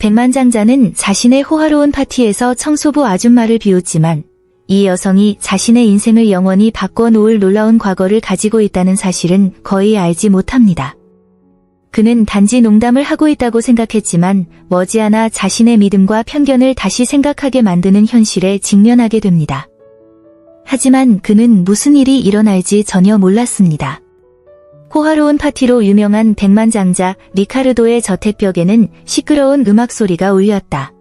백만장자는 자신의 호화로운 파티에서 청소부 아줌마를 비웃지만 이 여성이 자신의 인생을 영원히 바꿔놓을 놀라운 과거를 가지고 있다는 사실은 거의 알지 못합니다. 그는 단지 농담을 하고 있다고 생각했지만 머지않아 자신의 믿음과 편견을 다시 생각하게 만드는 현실에 직면하게 됩니다. 하지만 그는 무슨 일이 일어날지 전혀 몰랐습니다. 호화로운 파티로 유명한 백만장자 리카르도의 저택벽에는 시끄러운 음악 소리가 울렸다.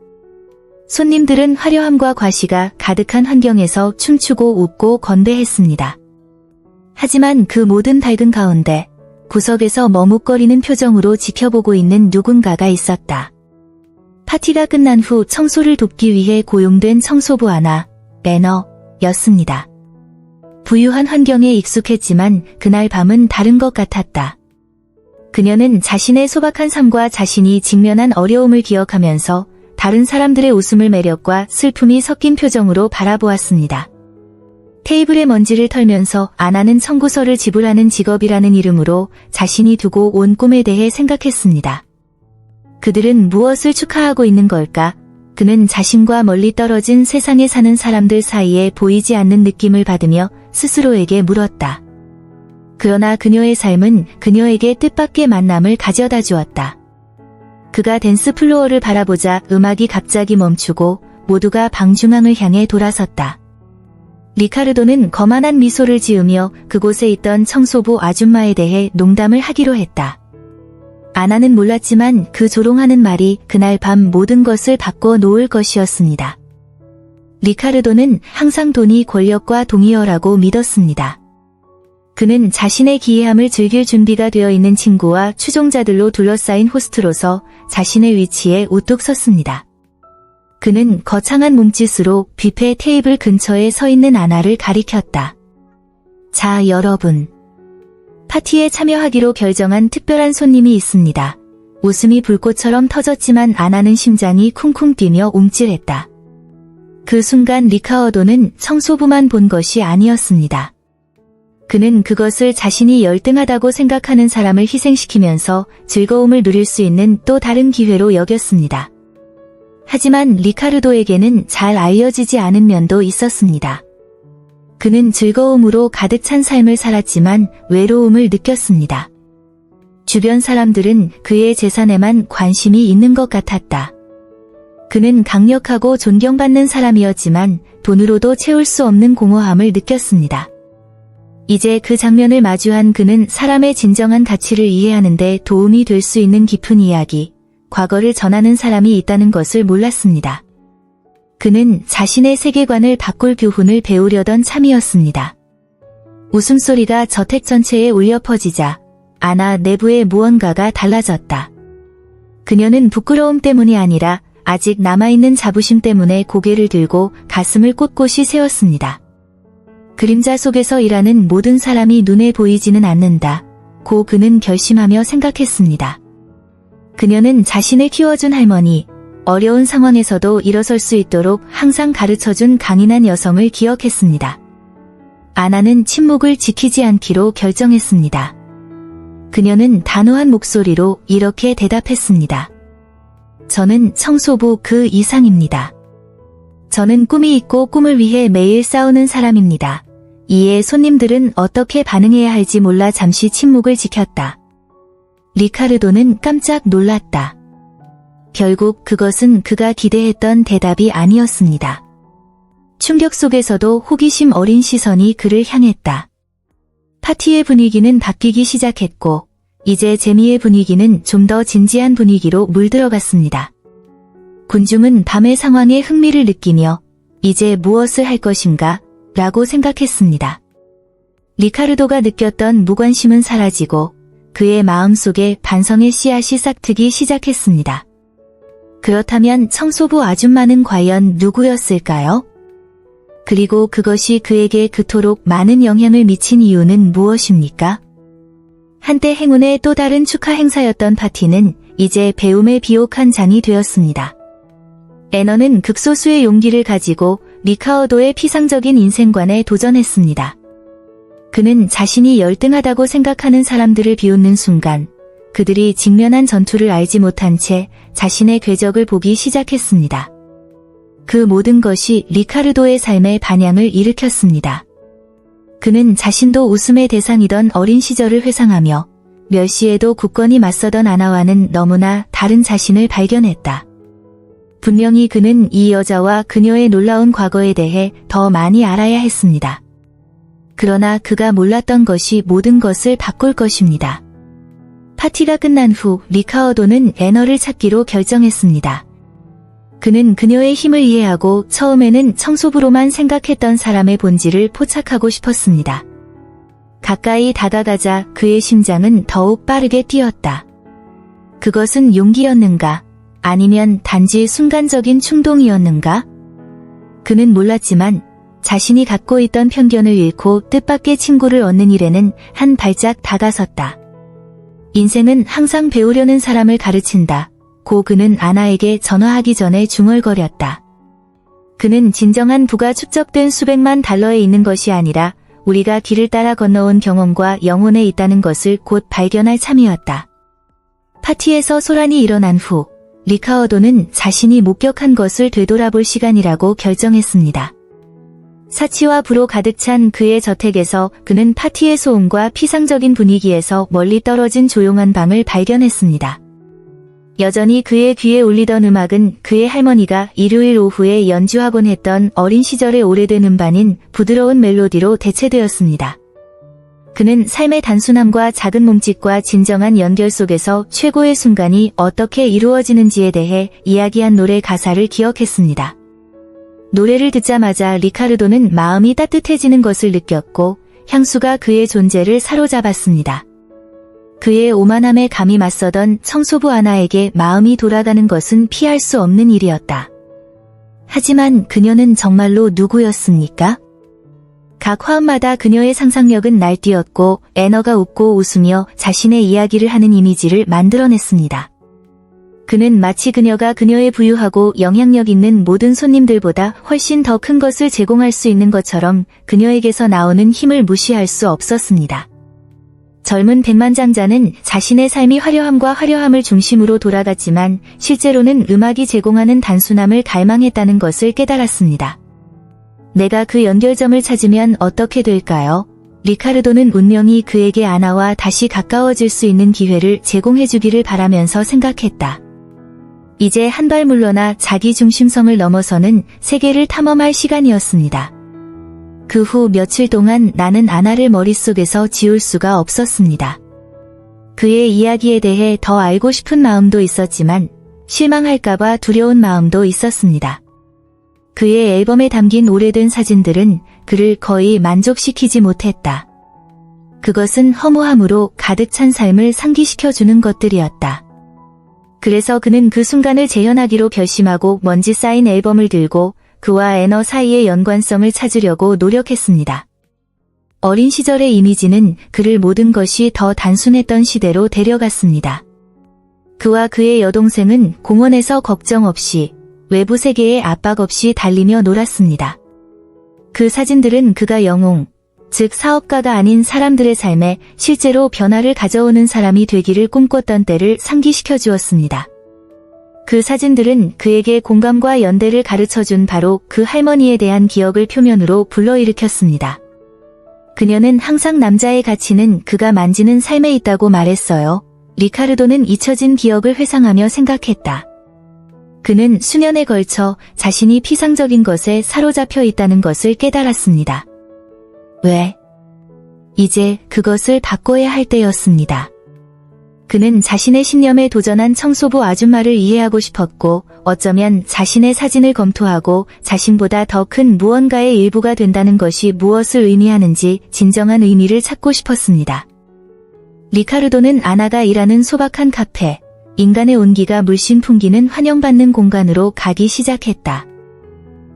손님들은 화려함과 과시가 가득한 환경에서 춤추고 웃고 건배했습니다. 하지만 그 모든 밝은 가운데 구석에서 머뭇거리는 표정으로 지켜보고 있는 누군가가 있었다. 파티가 끝난 후 청소를 돕기 위해 고용된 청소부 아나 베너였습니다. 부유한 환경에 익숙했지만 그날 밤은 다른 것 같았다. 그녀는 자신의 소박한 삶과 자신이 직면한 어려움을 기억하면서 다른 사람들의 웃음을 매력과 슬픔이 섞인 표정으로 바라보았습니다. 테이블의 먼지를 털면서 아나는 청구서를 지불하는 직업이라는 이름으로 자신이 두고 온 꿈에 대해 생각했습니다. 그들은 무엇을 축하하고 있는 걸까? 그는 자신과 멀리 떨어진 세상에 사는 사람들 사이에 보이지 않는 느낌을 받으며 스스로에게 물었다. 그러나 그녀의 삶은 그녀에게 뜻밖의 만남을 가져다 주었다. 그가 댄스 플로어를 바라보자 음악이 갑자기 멈추고 모두가 방중앙을 향해 돌아섰다. 리카르도는 거만한 미소를 지으며 그곳에 있던 청소부 아줌마에 대해 농담을 하기로 했다. 아나는 몰랐지만 그 조롱하는 말이 그날 밤 모든 것을 바꿔 놓을 것이었습니다. 리카르도는 항상 돈이 권력과 동의어라고 믿었습니다. 그는 자신의 기이함을 즐길 준비가 되어 있는 친구와 추종자들로 둘러싸인 호스트로서 자신의 위치에 우뚝 섰습니다. 그는 거창한 몸짓으로 뷔페 테이블 근처에 서 있는 아나를 가리켰다. 자, 여러분. 파티에 참여하기로 결정한 특별한 손님이 있습니다. 웃음이 불꽃처럼 터졌지만 아나는 심장이 쿵쿵 뛰며 움찔했다. 그 순간 리카어도는 청소부만 본 것이 아니었습니다. 그는 그것을 자신이 열등하다고 생각하는 사람을 희생시키면서 즐거움을 누릴 수 있는 또 다른 기회로 여겼습니다. 하지만 리카르도에게는 잘 알려지지 않은 면도 있었습니다. 그는 즐거움으로 가득 찬 삶을 살았지만 외로움을 느꼈습니다. 주변 사람들은 그의 재산에만 관심이 있는 것 같았다. 그는 강력하고 존경받는 사람이었지만 돈으로도 채울 수 없는 공허함을 느꼈습니다. 이제 그 장면을 마주한 그는 사람의 진정한 가치를 이해하는 데 도움이 될 수 있는 깊은 이야기, 과거를 전하는 사람이 있다는 것을 몰랐습니다. 그는 자신의 세계관을 바꿀 교훈을 배우려던 참이었습니다. 웃음소리가 저택 전체에 울려 퍼지자 아나 내부의 무언가가 달라졌다. 그녀는 부끄러움 때문이 아니라 아직 남아있는 자부심 때문에 고개를 들고 가슴을 꼿꼿이 세웠습니다. 그림자 속에서 일하는 모든 사람이 눈에 보이지는 않는다. 고 그는 결심하며 생각했습니다. 그녀는 자신을 키워준 할머니, 어려운 상황에서도 일어설 수 있도록 항상 가르쳐준 강인한 여성을 기억했습니다. 아나는 침묵을 지키지 않기로 결정했습니다. 그녀는 단호한 목소리로 이렇게 대답했습니다. 저는 청소부 그 이상입니다. 저는 꿈이 있고 꿈을 위해 매일 싸우는 사람입니다. 이에 손님들은 어떻게 반응해야 할지 몰라 잠시 침묵을 지켰다. 리카르도는 깜짝 놀랐다. 결국 그것은 그가 기대했던 대답이 아니었습니다. 충격 속에서도 호기심 어린 시선이 그를 향했다. 파티의 분위기는 바뀌기 시작했고 이제 재미의 분위기는 좀 더 진지한 분위기로 물들어갔습니다. 군중은 밤의 상황에 흥미를 느끼며 이제 무엇을 할 것인가? 라고 생각했습니다. 리카르도가 느꼈던 무관심은 사라지고 그의 마음속에 반성의 씨앗이 싹트기 시작했습니다. 그렇다면 청소부 아줌마는 과연 누구였을까요? 그리고 그것이 그에게 그토록 많은 영향을 미친 이유는 무엇입니까? 한때 행운의 또 다른 축하 행사였던 파티는 이제 배움의 비옥한 장이 되었습니다. 애너는 극소수의 용기를 가지고 리카어도의 피상적인 인생관에 도전했습니다. 그는 자신이 열등하다고 생각하는 사람들을 비웃는 순간 그들이 직면한 전투를 알지 못한 채 자신의 궤적을 보기 시작했습니다. 그 모든 것이 리카르도의 삶에 반향을 일으켰습니다. 그는 자신도 웃음의 대상이던 어린 시절을 회상하며 멸시에도 굳건히 맞서던 아나와는 너무나 다른 자신을 발견했다. 분명히 그는 이 여자와 그녀의 놀라운 과거에 대해 더 많이 알아야 했습니다. 그러나 그가 몰랐던 것이 모든 것을 바꿀 것입니다. 파티가 끝난 후 리카어도는 애너를 찾기로 결정했습니다. 그는 그녀의 힘을 이해하고 처음에는 청소부로만 생각했던 사람의 본질을 포착하고 싶었습니다. 가까이 다가가자 그의 심장은 더욱 빠르게 뛰었다. 그것은 용기였는가? 아니면 단지 순간적인 충동이었는가? 그는 몰랐지만 자신이 갖고 있던 편견을 잃고 뜻밖의 친구를 얻는 일에는 한 발짝 다가섰다. 인생은 항상 배우려는 사람을 가르친다. 고 그는 아나에게 전화하기 전에 중얼거렸다. 그는 진정한 부가 축적된 수백만 달러에 있는 것이 아니라 우리가 길을 따라 건너온 경험과 영혼에 있다는 것을 곧 발견할 참이었다. 파티에서 소란이 일어난 후 리카어도는 자신이 목격한 것을 되돌아볼 시간이라고 결정했습니다. 사치와 부로 가득 찬 그의 저택에서 그는 파티의 소음과 피상적인 분위기에서 멀리 떨어진 조용한 방을 발견했습니다. 여전히 그의 귀에 울리던 음악은 그의 할머니가 일요일 오후에 연주하곤 했던 어린 시절의 오래된 음반인 부드러운 멜로디로 대체되었습니다. 그는 삶의 단순함과 작은 몸짓과 진정한 연결 속에서 최고의 순간이 어떻게 이루어지는지에 대해 이야기한 노래 가사를 기억했습니다. 노래를 듣자마자 리카르도는 마음이 따뜻해지는 것을 느꼈고 향수가 그의 존재를 사로잡았습니다. 그의 오만함에 감히 맞서던 청소부 아나에게 마음이 돌아가는 것은 피할 수 없는 일이었다. 하지만 그녀는 정말로 누구였습니까? 각 화음마다 그녀의 상상력은 날뛰었고 애너가 웃고 웃으며 자신의 이야기를 하는 이미지를 만들어냈습니다. 그는 마치 그녀가 그녀의 부유하고 영향력 있는 모든 손님들보다 훨씬 더 큰 것을 제공할 수 있는 것처럼 그녀에게서 나오는 힘을 무시할 수 없었습니다. 젊은 백만장자는 자신의 삶이 화려함과 화려함을 중심으로 돌아갔지만 실제로는 음악이 제공하는 단순함을 갈망했다는 것을 깨달았습니다. 내가 그 연결점을 찾으면 어떻게 될까요? 리카르도는 운명이 그에게 아나와 다시 가까워질 수 있는 기회를 제공해주기를 바라면서 생각했다. 이제 한 발 물러나 자기 중심성을 넘어서는 세계를 탐험할 시간이었습니다. 그 후 며칠 동안 나는 아나를 머릿속에서 지울 수가 없었습니다. 그의 이야기에 대해 더 알고 싶은 마음도 있었지만 실망할까봐 두려운 마음도 있었습니다. 그의 앨범에 담긴 오래된 사진들은 그를 거의 만족시키지 못했다. 그것은 허무함으로 가득 찬 삶을 상기시켜주는 것들이었다. 그래서 그는 그 순간을 재현하기로 결심하고 먼지 쌓인 앨범을 들고 그와 애너 사이의 연관성을 찾으려고 노력했습니다. 어린 시절의 이미지는 그를 모든 것이 더 단순했던 시대로 데려갔습니다. 그와 그의 여동생은 공원에서 걱정 없이 외부 세계의 압박 없이 달리며 놀았습니다. 그 사진들은 그가 영웅, 즉 사업가가 아닌 사람들의 삶에 실제로 변화를 가져오는 사람이 되기를 꿈꿨던 때를 상기시켜 주었습니다. 그 사진들은 그에게 공감과 연대를 가르쳐준 바로 그 할머니에 대한 기억을 표면으로 불러일으켰습니다. 그녀는 항상 남자의 가치는 그가 만지는 삶에 있다고 말했어요. 리카르도는 잊혀진 기억을 회상하며 생각했다. 그는 수년에 걸쳐 자신이 피상적인 것에 사로잡혀 있다는 것을 깨달았습니다. 왜? 이제 그것을 바꿔야 할 때였습니다. 그는 자신의 신념에 도전한 청소부 아줌마를 이해하고 싶었고 어쩌면 자신의 사진을 검토하고 자신보다 더 큰 무언가의 일부가 된다는 것이 무엇을 의미하는지 진정한 의미를 찾고 싶었습니다. 리카르도는 아나가 일하는 소박한 카페, 인간의 온기가 물씬 풍기는 환영받는 공간으로 가기 시작했다.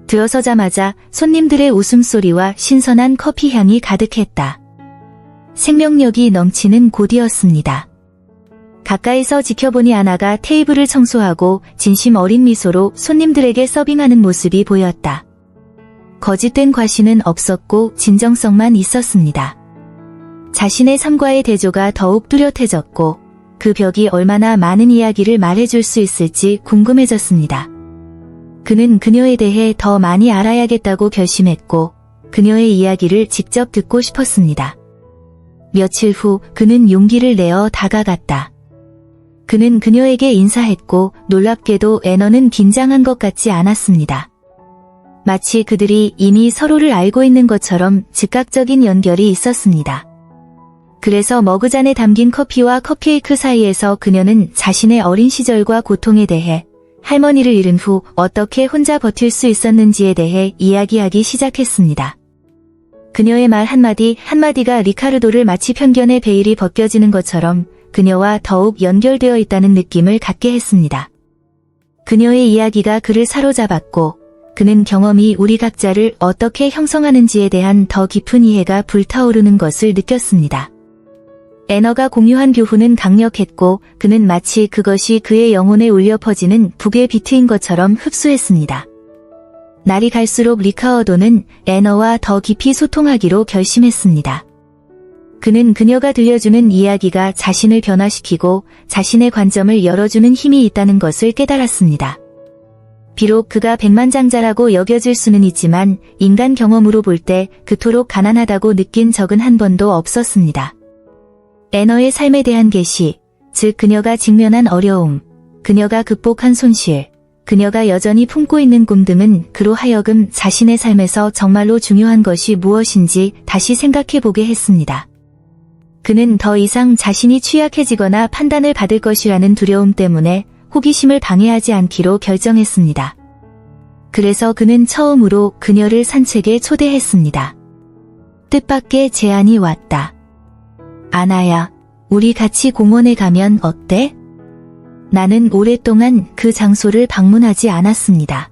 들어서자마자 손님들의 웃음소리와 신선한 커피 향이 가득했다. 생명력이 넘치는 곳이었습니다. 가까이서 지켜보니 아나가 테이블을 청소하고 진심 어린 미소로 손님들에게 서빙하는 모습이 보였다. 거짓된 과시는 없었고 진정성만 있었습니다. 자신의 삶과의 대조가 더욱 뚜렷해졌고 그 벽이 얼마나 많은 이야기를 말해줄 수 있을지 궁금해졌습니다. 그는 그녀에 대해 더 많이 알아야겠다고 결심했고 그녀의 이야기를 직접 듣고 싶었습니다. 며칠 후 그는 용기를 내어 다가갔다. 그는 그녀에게 인사했고 놀랍게도 애너는 긴장한 것 같지 않았습니다. 마치 그들이 이미 서로를 알고 있는 것처럼 즉각적인 연결이 있었습니다. 그래서 머그잔에 담긴 커피와 컵케이크 사이에서 그녀는 자신의 어린 시절과 고통에 대해, 할머니를 잃은 후 어떻게 혼자 버틸 수 있었는지에 대해 이야기하기 시작했습니다. 그녀의 말 한마디 한마디가 리카르도를 마치 편견의 베일이 벗겨지는 것처럼 그녀와 더욱 연결되어 있다는 느낌을 갖게 했습니다. 그녀의 이야기가 그를 사로잡았고 그는 경험이 우리 각자를 어떻게 형성하는지에 대한 더 깊은 이해가 불타오르는 것을 느꼈습니다. 애너가 공유한 교훈은 강력했고 그는 마치 그것이 그의 영혼에 울려 퍼지는 북의 비트인 것처럼 흡수했습니다. 날이 갈수록 리카르도는 애너와 더 깊이 소통하기로 결심했습니다. 그는 그녀가 들려주는 이야기가 자신을 변화시키고 자신의 관점을 열어주는 힘이 있다는 것을 깨달았습니다. 비록 그가 백만장자라고 여겨질 수는 있지만 인간 경험으로 볼 때 그토록 가난하다고 느낀 적은 한 번도 없었습니다. 애너의 삶에 대한 계시, 즉 그녀가 직면한 어려움, 그녀가 극복한 손실, 그녀가 여전히 품고 있는 꿈 등은 그로 하여금 자신의 삶에서 정말로 중요한 것이 무엇인지 다시 생각해보게 했습니다. 그는 더 이상 자신이 취약해지거나 판단을 받을 것이라는 두려움 때문에 호기심을 방해하지 않기로 결정했습니다. 그래서 그는 처음으로 그녀를 산책에 초대했습니다. 뜻밖의 제안이 왔다. 아나야, 우리 같이 공원에 가면 어때? 나는 오랫동안 그 장소를 방문하지 않았습니다.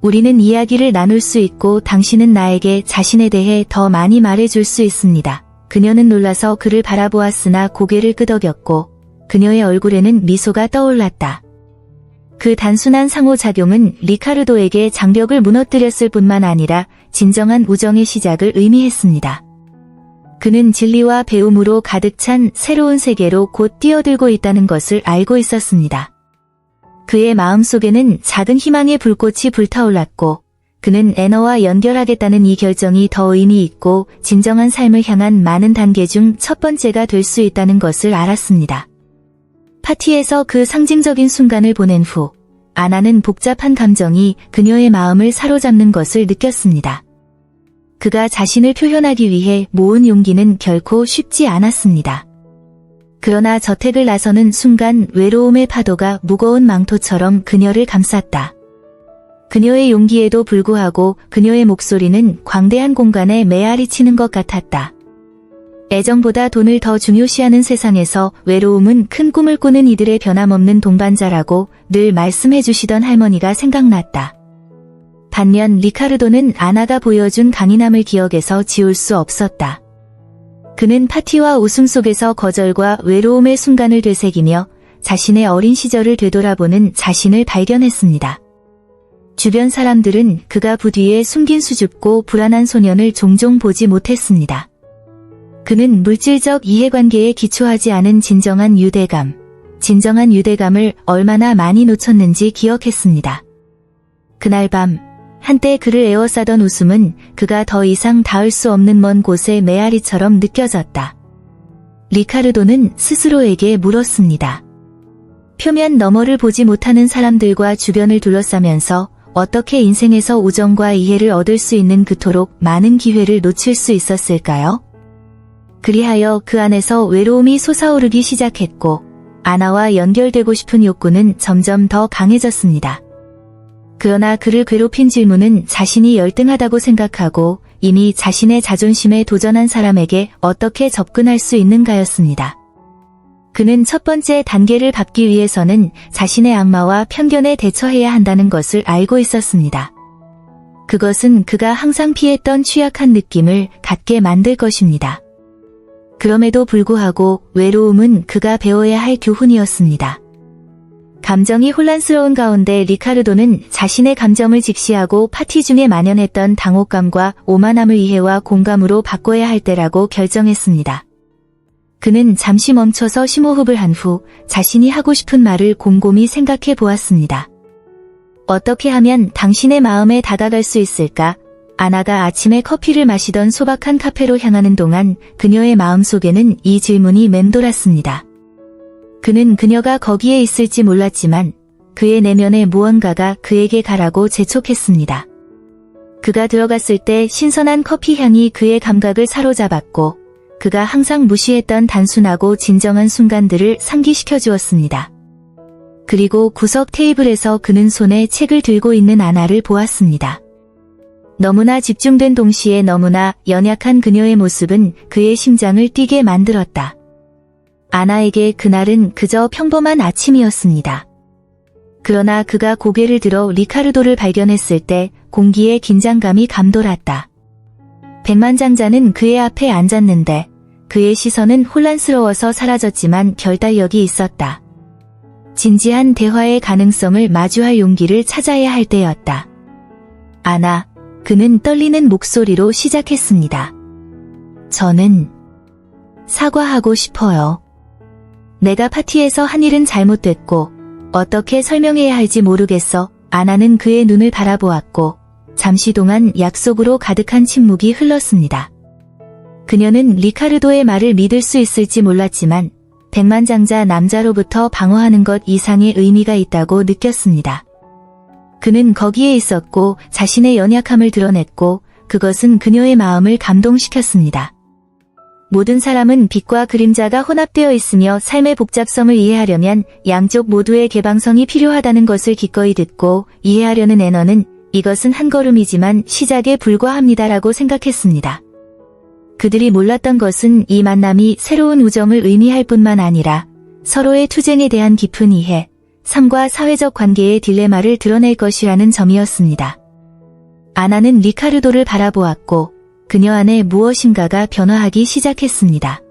우리는 이야기를 나눌 수 있고 당신은 나에게 자신에 대해 더 많이 말해줄 수 있습니다. 그녀는 놀라서 그를 바라보았으나 고개를 끄덕였고 그녀의 얼굴에는 미소가 떠올랐다. 그 단순한 상호작용은 리카르도에게 장벽을 무너뜨렸을 뿐만 아니라 진정한 우정의 시작을 의미했습니다. 그는 진리와 배움으로 가득 찬 새로운 세계로 곧 뛰어들고 있다는 것을 알고 있었습니다. 그의 마음속에는 작은 희망의 불꽃이 불타올랐고 그는 애너와 연결하겠다는 이 결정이 더 의미 있고 진정한 삶을 향한 많은 단계 중 첫 번째가 될 수 있다는 것을 알았습니다. 파티에서 그 상징적인 순간을 보낸 후 아나는 복잡한 감정이 그녀의 마음을 사로잡는 것을 느꼈습니다. 그가 자신을 표현하기 위해 모은 용기는 결코 쉽지 않았습니다. 그러나 저택을 나서는 순간 외로움의 파도가 무거운 망토처럼 그녀를 감쌌다. 그녀의 용기에도 불구하고 그녀의 목소리는 광대한 공간에 메아리치는 것 같았다. 애정보다 돈을 더 중요시하는 세상에서 외로움은 큰 꿈을 꾸는 이들의 변함없는 동반자라고 늘 말씀해 주시던 할머니가 생각났다. 반면 리카르도는 아나가 보여준 강인함을 기억에서 지울 수 없었다. 그는 파티와 웃음 속에서 거절과 외로움의 순간을 되새기며 자신의 어린 시절을 되돌아보는 자신을 발견했습니다. 주변 사람들은 그가 부뒤에 숨긴 수줍고 불안한 소년을 종종 보지 못했습니다. 그는 물질적 이해관계에 기초하지 않은 진정한 유대감을 얼마나 많이 놓쳤는지 기억했습니다. 그날 밤, 한때 그를 에워싸던 웃음은 그가 더 이상 닿을 수 없는 먼 곳의 메아리처럼 느껴졌다. 리카르도는 스스로에게 물었습니다. 표면 너머를 보지 못하는 사람들과 주변을 둘러싸면서 어떻게 인생에서 우정과 이해를 얻을 수 있는 그토록 많은 기회를 놓칠 수 있었을까요? 그리하여 그 안에서 외로움이 솟아오르기 시작했고 아나와 연결되고 싶은 욕구는 점점 더 강해졌습니다. 그러나 그를 괴롭힌 질문은 자신이 열등하다고 생각하고 이미 자신의 자존심에 도전한 사람에게 어떻게 접근할 수 있는가였습니다. 그는 첫 번째 단계를 밟기 위해서는 자신의 악마와 편견에 대처해야 한다는 것을 알고 있었습니다. 그것은 그가 항상 피했던 취약한 느낌을 갖게 만들 것입니다. 그럼에도 불구하고 외로움은 그가 배워야 할 교훈이었습니다. 감정이 혼란스러운 가운데 리카르도는 자신의 감정을 직시하고 파티 중에 만연했던 당혹감과 오만함을 이해와 공감으로 바꿔야 할 때라고 결정했습니다. 그는 잠시 멈춰서 심호흡을 한 후 자신이 하고 싶은 말을 곰곰이 생각해 보았습니다. 어떻게 하면 당신의 마음에 다가갈 수 있을까? 아나가 아침에 커피를 마시던 소박한 카페로 향하는 동안 그녀의 마음속에는 이 질문이 맴돌았습니다. 그는 그녀가 거기에 있을지 몰랐지만 그의 내면의 무언가가 그에게 가라고 재촉했습니다. 그가 들어갔을 때 신선한 커피 향이 그의 감각을 사로잡았고 그가 항상 무시했던 단순하고 진정한 순간들을 상기시켜 주었습니다. 그리고 구석 테이블에서 그는 손에 책을 들고 있는 아나를 보았습니다. 너무나 집중된 동시에 너무나 연약한 그녀의 모습은 그의 심장을 뛰게 만들었다. 아나에게 그날은 그저 평범한 아침이었습니다. 그러나 그가 고개를 들어 리카르도를 발견했을 때 공기에 긴장감이 감돌았다. 백만장자는 그의 앞에 앉았는데 그의 시선은 혼란스러워서 사라졌지만 결단력이 있었다. 진지한 대화의 가능성을 마주할 용기를 찾아야 할 때였다. 아나, 그는 떨리는 목소리로 시작했습니다. 저는 사과하고 싶어요. 내가 파티에서 한 일은 잘못됐고 어떻게 설명해야 할지 모르겠어. 아나는 그의 눈을 바라보았고 잠시 동안 약속으로 가득한 침묵이 흘렀습니다. 그녀는 리카르도의 말을 믿을 수 있을지 몰랐지만 백만장자 남자로부터 방어하는 것 이상의 의미가 있다고 느꼈습니다. 그는 거기에 있었고 자신의 연약함을 드러냈고 그것은 그녀의 마음을 감동시켰습니다. 모든 사람은 빛과 그림자가 혼합되어 있으며 삶의 복잡성을 이해하려면 양쪽 모두의 개방성이 필요하다는 것을 기꺼이 듣고 이해하려는 애너는 이것은 한 걸음이지만 시작에 불과합니다라고 생각했습니다. 그들이 몰랐던 것은 이 만남이 새로운 우정을 의미할 뿐만 아니라 서로의 투쟁에 대한 깊은 이해, 삶과 사회적 관계의 딜레마를 드러낼 것이라는 점이었습니다. 아나는 리카르도를 바라보았고 그녀 안에 무엇인가가 변화하기 시작했습니다.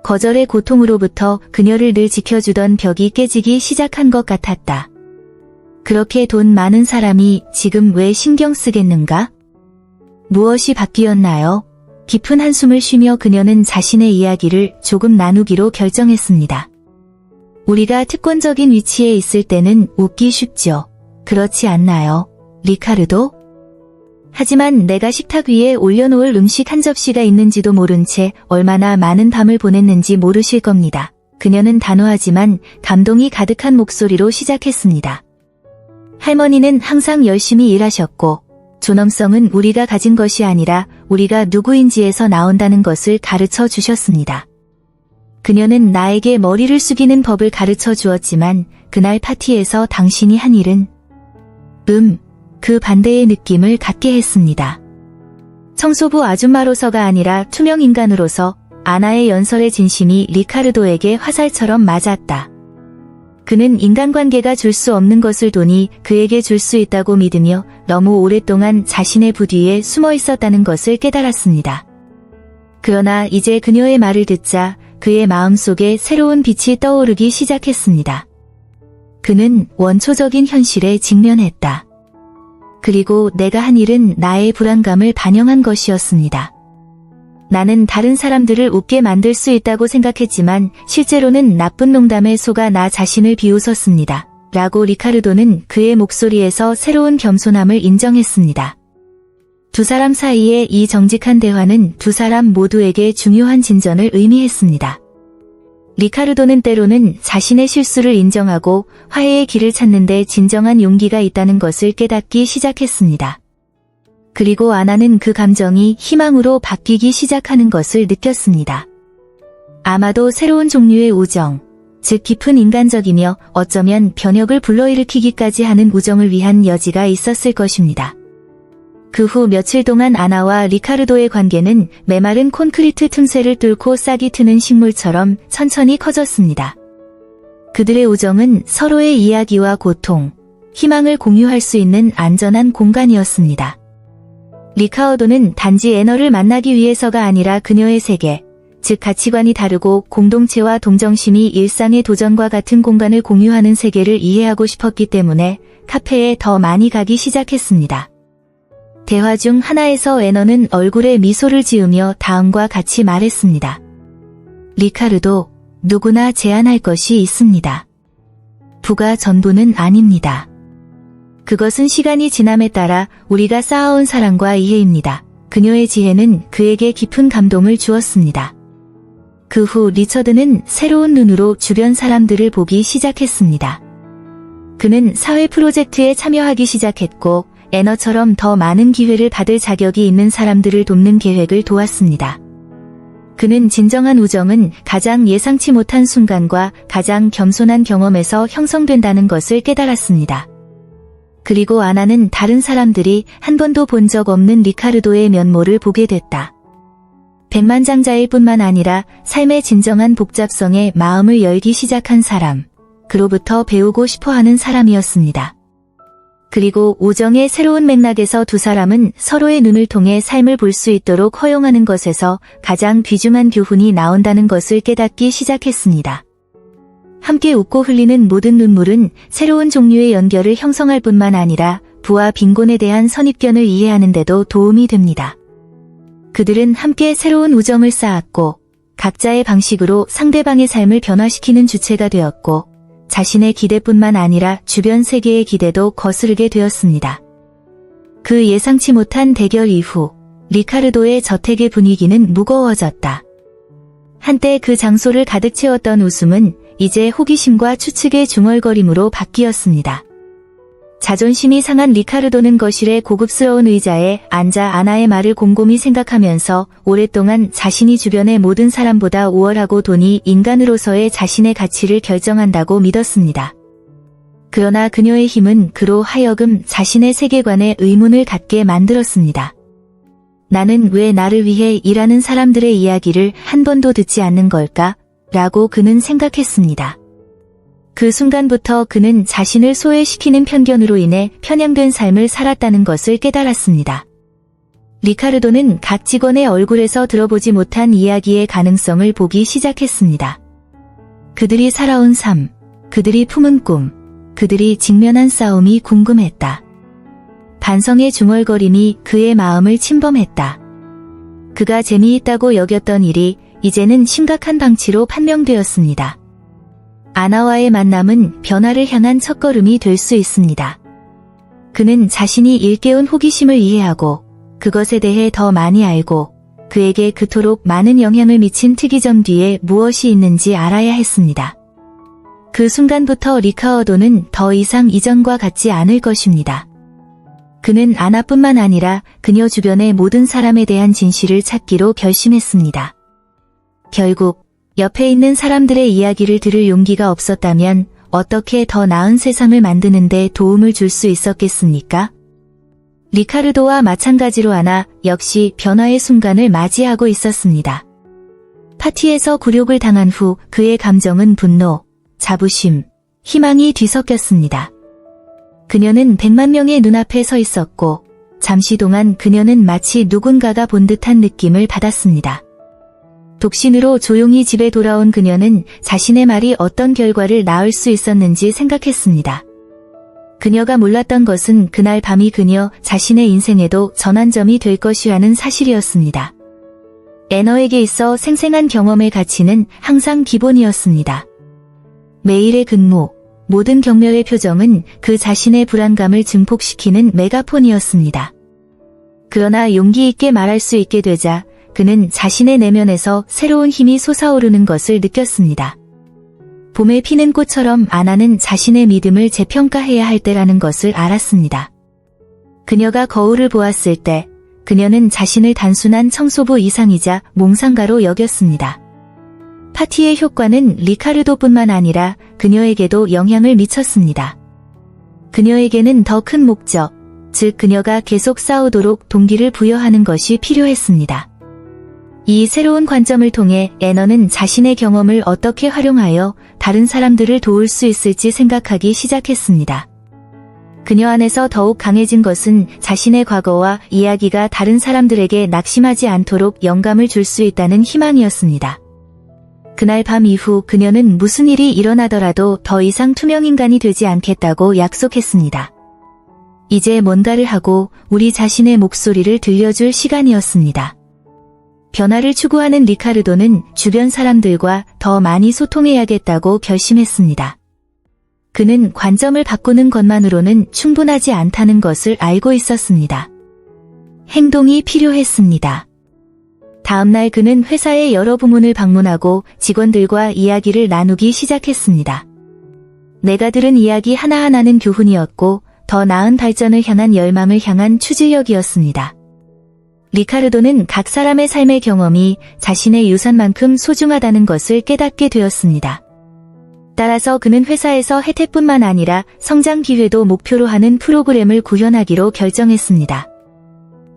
거절의 고통으로부터 그녀를 늘 지켜주던 벽이 깨지기 시작한 것 같았다. 그렇게 돈 많은 사람이 지금 왜 신경 쓰겠는가? 무엇이 바뀌었나요? 깊은 한숨을 쉬며 그녀는 자신의 이야기를 조금 나누기로 결정했습니다. 우리가 특권적인 위치에 있을 때는 웃기 쉽죠. 그렇지 않나요, 리카르도? 하지만 내가 식탁 위에 올려놓을 음식 한 접시가 있는지도 모른 채 얼마나 많은 밤을 보냈는지 모르실 겁니다. 그녀는 단호하지만 감동이 가득한 목소리로 시작했습니다. 할머니는 항상 열심히 일하셨고 존엄성은 우리가 가진 것이 아니라 우리가 누구인지에서 나온다는 것을 가르쳐 주셨습니다. 그녀는 나에게 머리를 숙이는 법을 가르쳐 주었지만 그날 파티에서 당신이 한 일은 그 반대의 느낌을 갖게 했습니다. 청소부 아줌마로서가 아니라 투명 인간으로서 아나의 연설의 진심이 리카르도에게 화살처럼 맞았다. 그는 인간관계가 줄 수 없는 것을 돈이 그에게 줄 수 있다고 믿으며 너무 오랫동안 자신의 부뒤에 숨어 있었다는 것을 깨달았습니다. 그러나 이제 그녀의 말을 듣자 그의 마음속에 새로운 빛이 떠오르기 시작했습니다. 그는 원초적인 현실에 직면했다. 그리고 내가 한 일은 나의 불안감을 반영한 것이었습니다. 나는 다른 사람들을 웃게 만들 수 있다고 생각했지만 실제로는 나쁜 농담에 속아 나 자신을 비웃었습니다. 라고 리카르도는 그의 목소리에서 새로운 겸손함을 인정했습니다. 두 사람 사이의 이 정직한 대화는 두 사람 모두에게 중요한 진전을 의미했습니다. 리카르도는 때로는 자신의 실수를 인정하고 화해의 길을 찾는 데 진정한 용기가 있다는 것을 깨닫기 시작했습니다. 그리고 아나는 그 감정이 희망으로 바뀌기 시작하는 것을 느꼈습니다. 아마도 새로운 종류의 우정, 즉 깊은 인간적이며 어쩌면 변혁을 불러일으키기까지 하는 우정을 위한 여지가 있었을 것입니다. 그 후 며칠 동안 아나와 리카르도의 관계는 메마른 콘크리트 틈새를 뚫고 싹이 트는 식물처럼 천천히 커졌습니다. 그들의 우정은 서로의 이야기와 고통, 희망을 공유할 수 있는 안전한 공간이었습니다. 리카르도는 단지 애너를 만나기 위해서가 아니라 그녀의 세계, 즉 가치관이 다르고 공동체와 동정심이 일상의 도전과 같은 공간을 공유하는 세계를 이해하고 싶었기 때문에 카페에 더 많이 가기 시작했습니다. 대화 중 하나에서 애너는 얼굴에 미소를 지으며 다음과 같이 말했습니다. 리카르도, 누구나 제안할 것이 있습니다. 부가 전부는 아닙니다. 그것은 시간이 지남에 따라 우리가 쌓아온 사랑과 이해입니다. 그녀의 지혜는 그에게 깊은 감동을 주었습니다. 그 후 리처드는 새로운 눈으로 주변 사람들을 보기 시작했습니다. 그는 사회 프로젝트에 참여하기 시작했고 애너처럼 더 많은 기회를 받을 자격이 있는 사람들을 돕는 계획을 도왔습니다. 그는 진정한 우정은 가장 예상치 못한 순간과 가장 겸손한 경험에서 형성된다는 것을 깨달았습니다. 그리고 아나는 다른 사람들이 한 번도 본 적 없는 리카르도의 면모를 보게 됐다. 백만장자일 뿐만 아니라 삶의 진정한 복잡성에 마음을 열기 시작한 사람, 그로부터 배우고 싶어하는 사람이었습니다. 그리고 우정의 새로운 맥락에서 두 사람은 서로의 눈을 통해 삶을 볼 수 있도록 허용하는 것에서 가장 귀중한 교훈이 나온다는 것을 깨닫기 시작했습니다. 함께 웃고 흘리는 모든 눈물은 새로운 종류의 연결을 형성할 뿐만 아니라 부와 빈곤에 대한 선입견을 이해하는 데도 도움이 됩니다. 그들은 함께 새로운 우정을 쌓았고 각자의 방식으로 상대방의 삶을 변화시키는 주체가 되었고 자신의 기대뿐만 아니라 주변 세계의 기대도 거스르게 되었습니다. 그 예상치 못한 대결 이후 리카르도의 저택의 분위기는 무거워졌다. 한때 그 장소를 가득 채웠던 웃음은 이제 호기심과 추측의 중얼거림으로 바뀌었습니다. 자존심이 상한 리카르도는 거실의 고급스러운 의자에 앉아 아나의 말을 곰곰이 생각하면서 오랫동안 자신이 주변의 모든 사람보다 우월하고 돈이 인간으로서의 자신의 가치를 결정한다고 믿었습니다. 그러나 그녀의 힘은 그로 하여금 자신의 세계관에 의문을 갖게 만들었습니다. 나는 왜 나를 위해 일하는 사람들의 이야기를 한 번도 듣지 않는 걸까? 라고 그는 생각했습니다. 그 순간부터 그는 자신을 소외시키는 편견으로 인해 편향된 삶을 살았다는 것을 깨달았습니다. 리카르도는 각 직원의 얼굴에서 들어보지 못한 이야기의 가능성을 보기 시작했습니다. 그들이 살아온 삶, 그들이 품은 꿈, 그들이 직면한 싸움이 궁금했다. 반성의 중얼거림이 그의 마음을 침범했다. 그가 재미있다고 여겼던 일이 이제는 심각한 방치로 판명되었습니다. 아나와의 만남은 변화를 향한 첫걸음이 될 수 있습니다. 그는 자신이 일깨운 호기심을 이해하고 그것에 대해 더 많이 알고 그에게 그토록 많은 영향을 미친 특이점 뒤에 무엇이 있는지 알아야 했습니다. 그 순간부터 리카르도는 더 이상 이전과 같지 않을 것입니다. 그는 아나뿐만 아니라 그녀 주변의 모든 사람에 대한 진실을 찾기로 결심했습니다. 결국 옆에 있는 사람들의 이야기를 들을 용기가 없었다면 어떻게 더 나은 세상을 만드는 데 도움을 줄 수 있었겠습니까? 리카르도와 마찬가지로 아나 역시 변화의 순간을 맞이하고 있었습니다. 파티에서 굴욕을 당한 후 그의 감정은 분노, 자부심, 희망이 뒤섞였습니다. 그녀는 100만 명의 눈앞에 서 있었고 잠시 동안 그녀는 마치 누군가가 본 듯한 느낌을 받았습니다. 독신으로 조용히 집에 돌아온 그녀는 자신의 말이 어떤 결과를 낳을 수 있었는지 생각했습니다. 그녀가 몰랐던 것은 그날 밤이 그녀 자신의 인생에도 전환점이 될 것이라는 사실이었습니다. 애너에게 있어 생생한 경험의 가치는 항상 기본이었습니다. 매일의 근무, 모든 격려의 표정은 그 자신의 불안감을 증폭시키는 메가폰이었습니다. 그러나 용기 있게 말할 수 있게 되자 그는 자신의 내면에서 새로운 힘이 솟아오르는 것을 느꼈습니다. 봄에 피는 꽃처럼 아나는 자신의 믿음을 재평가해야 할 때라는 것을 알았습니다. 그녀가 거울을 보았을 때 그녀는 자신을 단순한 청소부 이상이자 몽상가로 여겼습니다. 파티의 효과는 리카르도뿐만 아니라 그녀에게도 영향을 미쳤습니다. 그녀에게는 더 큰 목적, 즉 그녀가 계속 싸우도록 동기를 부여하는 것이 필요했습니다. 이 새로운 관점을 통해 애너는 자신의 경험을 어떻게 활용하여 다른 사람들을 도울 수 있을지 생각하기 시작했습니다. 그녀 안에서 더욱 강해진 것은 자신의 과거와 이야기가 다른 사람들에게 낙심하지 않도록 영감을 줄 수 있다는 희망이었습니다. 그날 밤 이후 그녀는 무슨 일이 일어나더라도 더 이상 투명인간이 되지 않겠다고 약속했습니다. 이제 뭔가를 하고 우리 자신의 목소리를 들려줄 시간이었습니다. 변화를 추구하는 리카르도는 주변 사람들과 더 많이 소통해야겠다고 결심했습니다. 그는 관점을 바꾸는 것만으로는 충분하지 않다는 것을 알고 있었습니다. 행동이 필요했습니다. 다음날 그는 회사의 여러 부문을 방문하고 직원들과 이야기를 나누기 시작했습니다. 내가 들은 이야기 하나하나는 교훈이었고 더 나은 발전을 향한 열망을 향한 추진력이었습니다. 리카르도는 각 사람의 삶의 경험이 자신의 유산만큼 소중하다는 것을 깨닫게 되었습니다. 따라서 그는 회사에서 혜택뿐만 아니라 성장 기회도 목표로 하는 프로그램을 구현하기로 결정했습니다.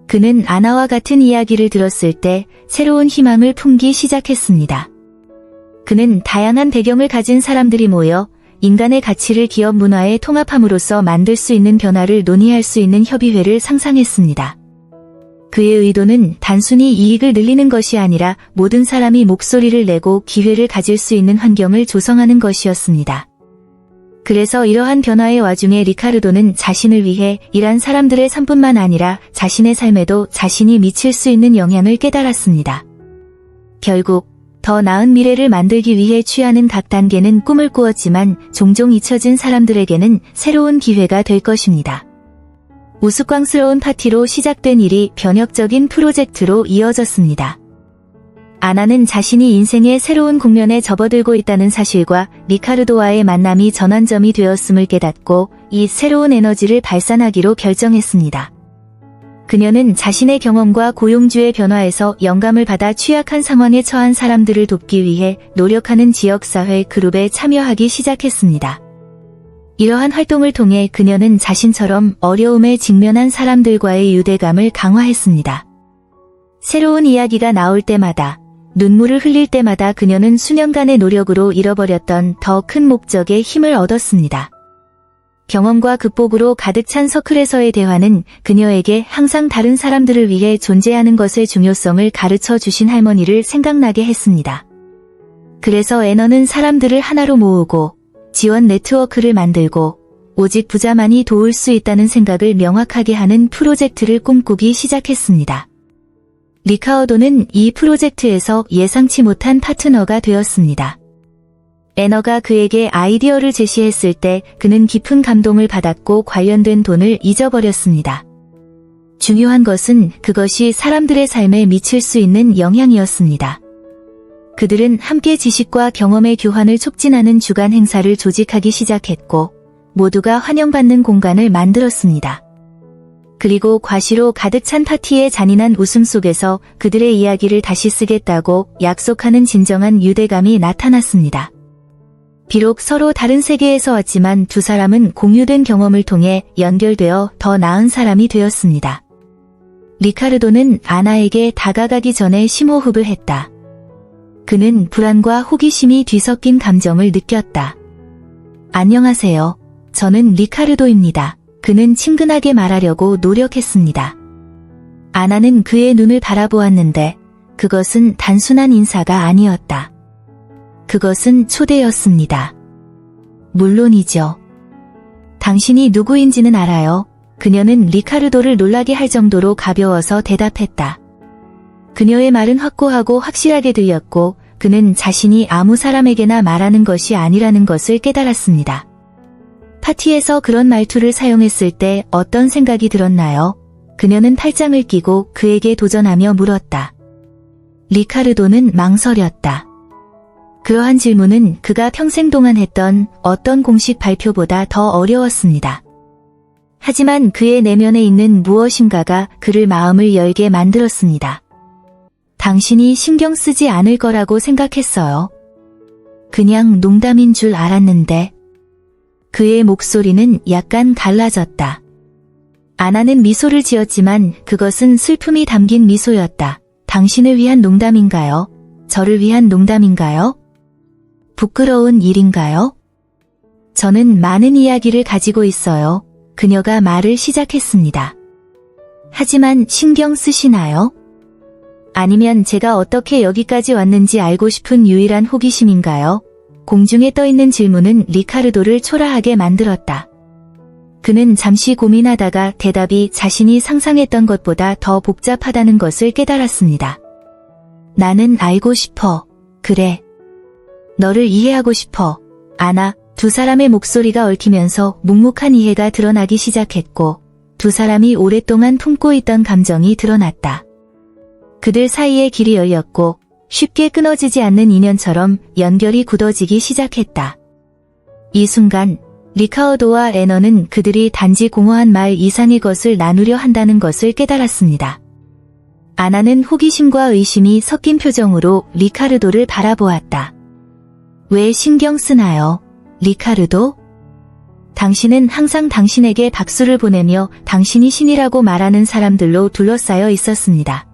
그는 아나와 같은 이야기를 들었을 때 새로운 희망을 품기 시작했습니다. 그는 다양한 배경을 가진 사람들이 모여 인간의 가치를 기업 문화에 통합함으로써 만들 수 있는 변화를 논의할 수 있는 협의회를 상상했습니다. 그의 의도는 단순히 이익을 늘리는 것이 아니라 모든 사람이 목소리를 내고 기회를 가질 수 있는 환경을 조성하는 것이었습니다. 그래서 이러한 변화의 와중에 리카르도는 자신을 위해 일한 사람들의 삶뿐만 아니라 자신의 삶에도 자신이 미칠 수 있는 영향을 깨달았습니다. 결국 더 나은 미래를 만들기 위해 취하는 각 단계는 꿈을 꾸었지만 종종 잊혀진 사람들에게는 새로운 기회가 될 것입니다. 우스꽝스러운 파티로 시작된 일이 변혁적인 프로젝트로 이어졌습니다. 아나는 자신이 인생의 새로운 국면에 접어들고 있다는 사실과 리카르도와의 만남이 전환점이 되었음을 깨닫고 이 새로운 에너지를 발산하기로 결정했습니다. 그녀는 자신의 경험과 고용주의 변화에서 영감을 받아 취약한 상황에 처한 사람들을 돕기 위해 노력하는 지역사회 그룹에 참여하기 시작했습니다. 이러한 활동을 통해 그녀는 자신처럼 어려움에 직면한 사람들과의 유대감을 강화했습니다. 새로운 이야기가 나올 때마다, 눈물을 흘릴 때마다 그녀는 수년간의 노력으로 잃어버렸던 더 큰 목적에 힘을 얻었습니다. 경험과 극복으로 가득 찬 서클에서의 대화는 그녀에게 항상 다른 사람들을 위해 존재하는 것의 중요성을 가르쳐 주신 할머니를 생각나게 했습니다. 그래서 애너는 사람들을 하나로 모으고 지원 네트워크를 만들고 오직 부자만이 도울 수 있다는 생각을 명확하게 하는 프로젝트를 꿈꾸기 시작했습니다. 리카르도는 이 프로젝트에서 예상치 못한 파트너가 되었습니다. 애너가 그에게 아이디어를 제시했을 때 그는 깊은 감동을 받았고 관련된 돈을 잊어버렸습니다. 중요한 것은 그것이 사람들의 삶에 미칠 수 있는 영향이었습니다. 그들은 함께 지식과 경험의 교환을 촉진하는 주간 행사를 조직하기 시작했고 모두가 환영받는 공간을 만들었습니다. 그리고 과시로 가득 찬 파티의 잔인한 웃음 속에서 그들의 이야기를 다시 쓰겠다고 약속하는 진정한 유대감이 나타났습니다. 비록 서로 다른 세계에서 왔지만 두 사람은 공유된 경험을 통해 연결되어 더 나은 사람이 되었습니다. 리카르도는 아나에게 다가가기 전에 심호흡을 했다. 그는 불안과 호기심이 뒤섞인 감정을 느꼈다. 안녕하세요. 저는 리카르도입니다. 그는 친근하게 말하려고 노력했습니다. 아나는 그의 눈을 바라보았는데 그것은 단순한 인사가 아니었다. 그것은 초대였습니다. 물론이죠. 당신이 누구인지는 알아요. 그녀는 리카르도를 놀라게 할 정도로 가벼워서 대답했다. 그녀의 말은 확고하고 확실하게 들렸고 그는 자신이 아무 사람에게나 말하는 것이 아니라는 것을 깨달았습니다. 파티에서 그런 말투를 사용했을 때 어떤 생각이 들었나요? 그녀는 팔짱을 끼고 그에게 도전하며 물었다. 리카르도는 망설였다. 그러한 질문은 그가 평생 동안 했던 어떤 공식 발표보다 더 어려웠습니다. 하지만 그의 내면에 있는 무엇인가가 그를 마음을 열게 만들었습니다. 당신이 신경 쓰지 않을 거라고 생각했어요. 그냥 농담인 줄 알았는데. 그의 목소리는 약간 갈라졌다. 아나는 미소를 지었지만 그것은 슬픔이 담긴 미소였다. 당신을 위한 농담인가요? 저를 위한 농담인가요? 부끄러운 일인가요? 저는 많은 이야기를 가지고 있어요. 그녀가 말을 시작했습니다. 하지만 신경 쓰시나요? 아니면 제가 어떻게 여기까지 왔는지 알고 싶은 유일한 호기심인가요? 공중에 떠있는 질문은 리카르도를 초라하게 만들었다. 그는 잠시 고민하다가 대답이 자신이 상상했던 것보다 더 복잡하다는 것을 깨달았습니다. 나는 알고 싶어. 그래. 너를 이해하고 싶어. 아나. 두 사람의 목소리가 얽히면서 묵묵한 이해가 드러나기 시작했고 두 사람이 오랫동안 품고 있던 감정이 드러났다. 그들 사이의 길이 열렸고 쉽게 끊어지지 않는 인연처럼 연결이 굳어지기 시작했다. 이 순간 리카르도와 애너는 그들이 단지 공허한 말 이상의 것을 나누려 한다는 것을 깨달았습니다. 아나는 호기심과 의심이 섞인 표정으로 리카르도를 바라보았다. 왜 신경 쓰나요? 리카르도? 당신은 항상 당신에게 박수를 보내며 당신이 신이라고 말하는 사람들로 둘러싸여 있었습니다.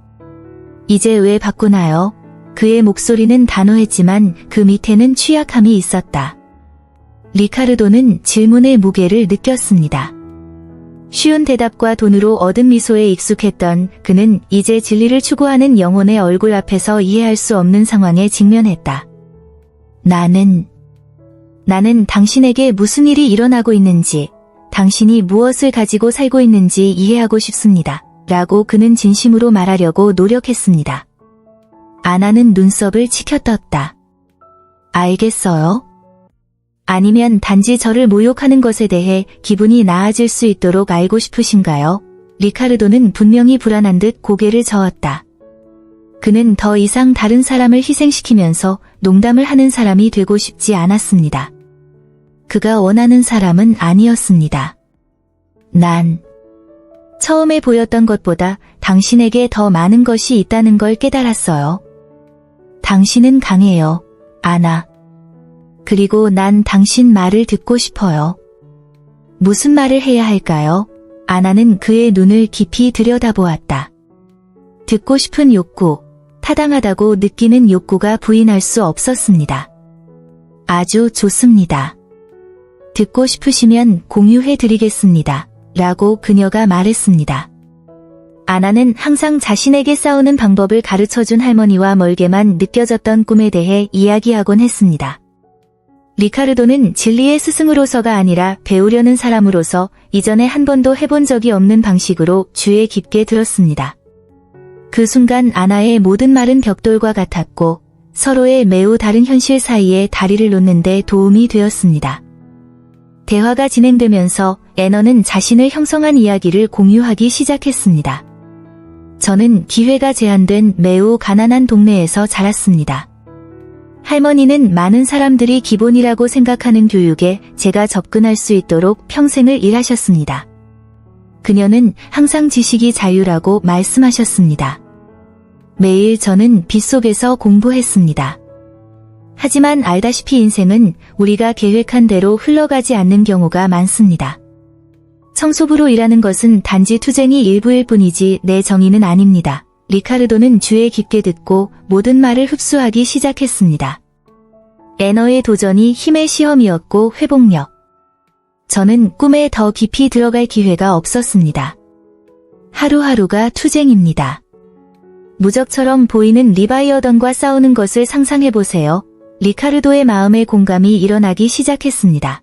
이제 왜 바꾸나요? 그의 목소리는 단호했지만 그 밑에는 취약함이 있었다. 리카르도는 질문의 무게를 느꼈습니다. 쉬운 대답과 돈으로 얻은 미소에 익숙했던 그는 이제 진리를 추구하는 영혼의 얼굴 앞에서 이해할 수 없는 상황에 직면했다. 나는 당신에게 무슨 일이 일어나고 있는지, 당신이 무엇을 가지고 살고 있는지 이해하고 싶습니다. 라고 그는 진심으로 말하려고 노력했습니다. 아나는 눈썹을 치켜떴다. 알겠어요? 아니면 단지 저를 모욕하는 것에 대해 기분이 나아질 수 있도록 알고 싶으신가요? 리카르도는 분명히 불안한 듯 고개를 저었다. 그는 더 이상 다른 사람을 희생시키면서 농담을 하는 사람이 되고 싶지 않았습니다. 그가 원하는 사람은 아니었습니다. 난 처음에 보였던 것보다 당신에게 더 많은 것이 있다는 걸 깨달았어요. 당신은 강해요, 아나. 그리고 난 당신 말을 듣고 싶어요. 무슨 말을 해야 할까요? 아나는 그의 눈을 깊이 들여다보았다. 듣고 싶은 욕구, 타당하다고 느끼는 욕구가 부인할 수 없었습니다. 아주 좋습니다. 듣고 싶으시면 공유해드리겠습니다. 라고 그녀가 말했습니다. 아나는 항상 자신에게 싸우는 방법을 가르쳐준 할머니와 멀게만 느껴졌던 꿈에 대해 이야기하곤 했습니다. 리카르도는 진리의 스승으로서가 아니라 배우려는 사람으로서 이전에 한 번도 해본 적이 없는 방식으로 주에 깊게 들었습니다. 그 순간 아나의 모든 말은 벽돌과 같았고 서로의 매우 다른 현실 사이에 다리를 놓는 데 도움이 되었습니다. 대화가 진행되면서 애너는 자신을 형성한 이야기를 공유하기 시작했습니다. 저는 기회가 제한된 매우 가난한 동네에서 자랐습니다. 할머니는 많은 사람들이 기본이라고 생각하는 교육에 제가 접근할 수 있도록 평생을 일하셨습니다. 그녀는 항상 지식이 자유라고 말씀하셨습니다. 매일 저는 빗속에서 공부했습니다. 하지만 알다시피 인생은 우리가 계획한 대로 흘러가지 않는 경우가 많습니다. 청소부로 일하는 것은 단지 투쟁이 일부일 뿐이지 내 정의는 아닙니다. 리카르도는 주에 깊게 듣고 모든 말을 흡수하기 시작했습니다. 애너의 도전이 힘의 시험이었고 회복력. 저는 꿈에 더 깊이 들어갈 기회가 없었습니다. 하루하루가 투쟁입니다. 무적처럼 보이는 리바이어던과 싸우는 것을 상상해보세요. 리카르도의 마음의 공감이 일어나기 시작했습니다.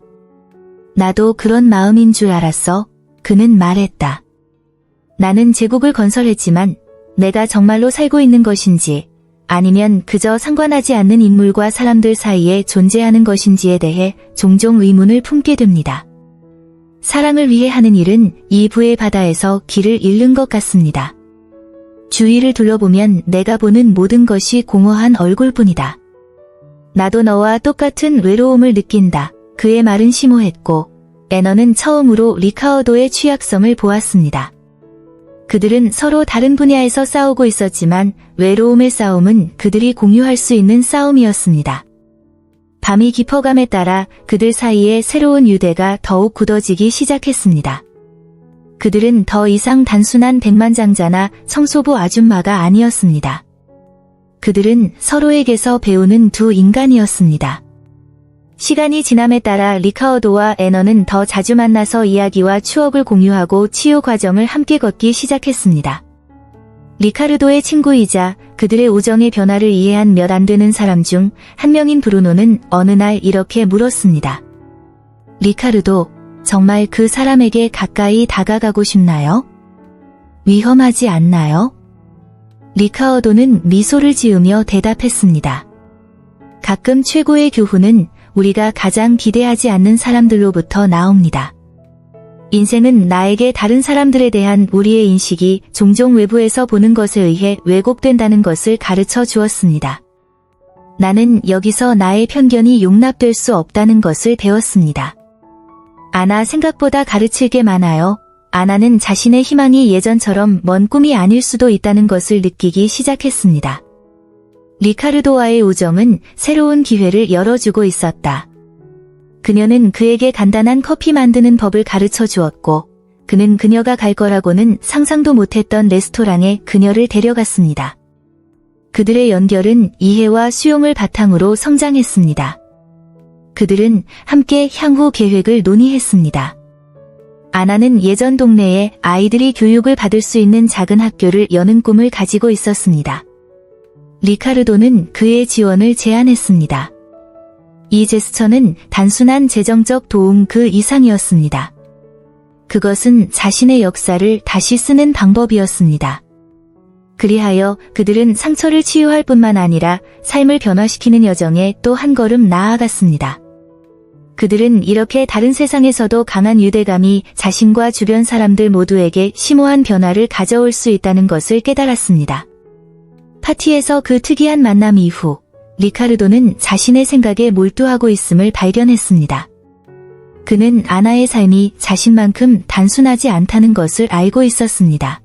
나도 그런 마음인 줄 알았어. 그는 말했다. 나는 제국을 건설했지만 내가 정말로 살고 있는 것인지 아니면 그저 상관하지 않는 인물과 사람들 사이에 존재하는 것인지에 대해 종종 의문을 품게 됩니다. 사랑을 위해 하는 일은 이 부의 바다에서 길을 잃는 것 같습니다. 주위를 둘러보면 내가 보는 모든 것이 공허한 얼굴뿐이다. 나도 너와 똑같은 외로움을 느낀다. 그의 말은 심오했고 애너는 처음으로 리카르도의 취약성을 보았습니다. 그들은 서로 다른 분야에서 싸우고 있었지만 외로움의 싸움은 그들이 공유할 수 있는 싸움이었습니다. 밤이 깊어감에 따라 그들 사이에 새로운 유대가 더욱 굳어지기 시작했습니다. 그들은 더 이상 단순한 백만장자나 청소부 아줌마가 아니었습니다. 그들은 서로에게서 배우는 두 인간이었습니다. 시간이 지남에 따라 리카르도와 애너는 더 자주 만나서 이야기와 추억을 공유하고 치유 과정을 함께 걷기 시작했습니다. 리카르도의 친구이자 그들의 우정의 변화를 이해한 몇 안 되는 사람 중 한 명인 브루노는 어느 날 이렇게 물었습니다. 리카르도, 정말 그 사람에게 가까이 다가가고 싶나요? 위험하지 않나요? 리카어도는 미소를 지으며 대답했습니다. 가끔 최고의 교훈은 우리가 가장 기대하지 않는 사람들로부터 나옵니다. 인생은 나에게 다른 사람들에 대한 우리의 인식이 종종 외부에서 보는 것에 의해 왜곡된다는 것을 가르쳐 주었습니다. 나는 여기서 나의 편견이 용납될 수 없다는 것을 배웠습니다. 아나 생각보다 가르칠 게 많아요. 아나는 자신의 희망이 예전처럼 먼 꿈이 아닐 수도 있다는 것을 느끼기 시작했습니다. 리카르도와의 우정은 새로운 기회를 열어주고 있었다. 그녀는 그에게 간단한 커피 만드는 법을 가르쳐 주었고, 그는 그녀가 갈 거라고는 상상도 못했던 레스토랑에 그녀를 데려갔습니다. 그들의 연결은 이해와 수용을 바탕으로 성장했습니다. 그들은 함께 향후 계획을 논의했습니다. 아나는 예전 동네에 아이들이 교육을 받을 수 있는 작은 학교를 여는 꿈을 가지고 있었습니다. 리카르도는 그의 지원을 제안했습니다. 이 제스처는 단순한 재정적 도움 그 이상이었습니다. 그것은 자신의 역사를 다시 쓰는 방법이었습니다. 그리하여 그들은 상처를 치유할 뿐만 아니라 삶을 변화시키는 여정에 또 한 걸음 나아갔습니다. 그들은 이렇게 다른 세상에서도 강한 유대감이 자신과 주변 사람들 모두에게 심오한 변화를 가져올 수 있다는 것을 깨달았습니다. 파티에서 그 특이한 만남 이후 리카르도는 자신의 생각에 몰두하고 있음을 발견했습니다. 그는 아나의 삶이 자신만큼 단순하지 않다는 것을 알고 있었습니다.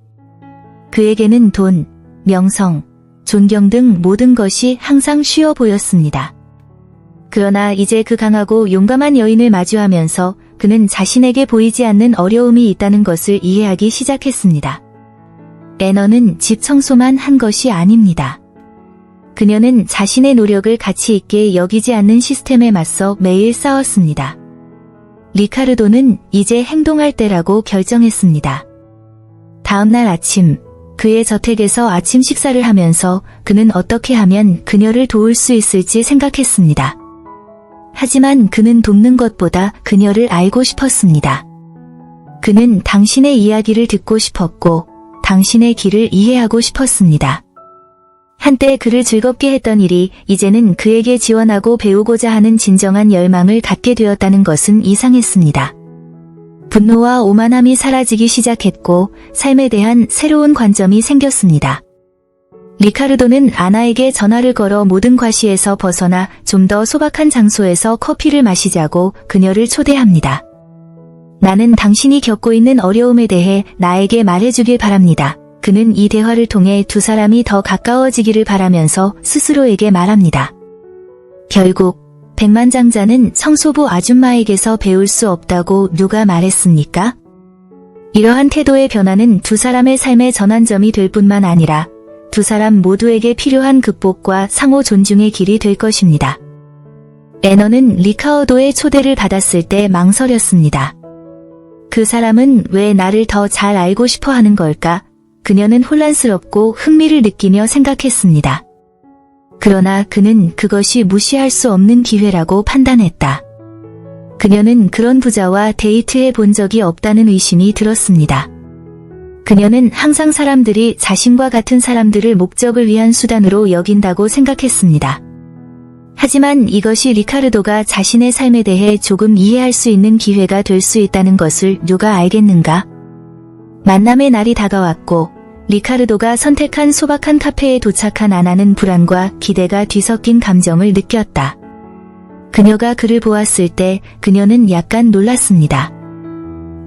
그에게는 돈, 명성, 존경 등 모든 것이 항상 쉬워 보였습니다. 그러나 이제 그 강하고 용감한 여인을 마주하면서 그는 자신에게 보이지 않는 어려움이 있다는 것을 이해하기 시작했습니다. 애너는 집 청소만 한 것이 아닙니다. 그녀는 자신의 노력을 가치 있게 여기지 않는 시스템에 맞서 매일 싸웠습니다. 리카르도는 이제 행동할 때라고 결정했습니다. 다음 날 아침, 그의 저택에서 아침 식사를 하면서 그는 어떻게 하면 그녀를 도울 수 있을지 생각했습니다. 하지만 그는 돕는 것보다 그녀를 알고 싶었습니다. 그는 당신의 이야기를 듣고 싶었고 당신의 길을 이해하고 싶었습니다. 한때 그를 즐겁게 했던 일이 이제는 그에게 지원하고 배우고자 하는 진정한 열망을 갖게 되었다는 것은 이상했습니다. 분노와 오만함이 사라지기 시작했고 삶에 대한 새로운 관점이 생겼습니다. 리카르도는 아나에게 전화를 걸어 모든 과시에서 벗어나 좀 더 소박한 장소에서 커피를 마시자고 그녀를 초대합니다. 나는 당신이 겪고 있는 어려움에 대해 나에게 말해주길 바랍니다. 그는 이 대화를 통해 두 사람이 더 가까워지기를 바라면서 스스로에게 말합니다. 결국 백만장자는 청소부 아줌마에게서 배울 수 없다고 누가 말했습니까? 이러한 태도의 변화는 두 사람의 삶의 전환점이 될 뿐만 아니라 두 사람 모두에게 필요한 극복과 상호 존중의 길이 될 것입니다. 애너는 리카어도의 초대를 받았을 때 망설였습니다. 그 사람은 왜 나를 더 잘 알고 싶어 하는 걸까? 그녀는 혼란스럽고 흥미를 느끼며 생각했습니다. 그러나 그는 그것이 무시할 수 없는 기회라고 판단했다. 그녀는 그런 부자와 데이트해 본 적이 없다는 의심이 들었습니다. 그녀는 항상 사람들이 자신과 같은 사람들을 목적을 위한 수단으로 여긴다고 생각했습니다. 하지만 이것이 리카르도가 자신의 삶에 대해 조금 이해할 수 있는 기회가 될 수 있다는 것을 누가 알겠는가? 만남의 날이 다가왔고 리카르도가 선택한 소박한 카페에 도착한 아나는 불안과 기대가 뒤섞인 감정을 느꼈다. 그녀가 그를 보았을 때 그녀는 약간 놀랐습니다.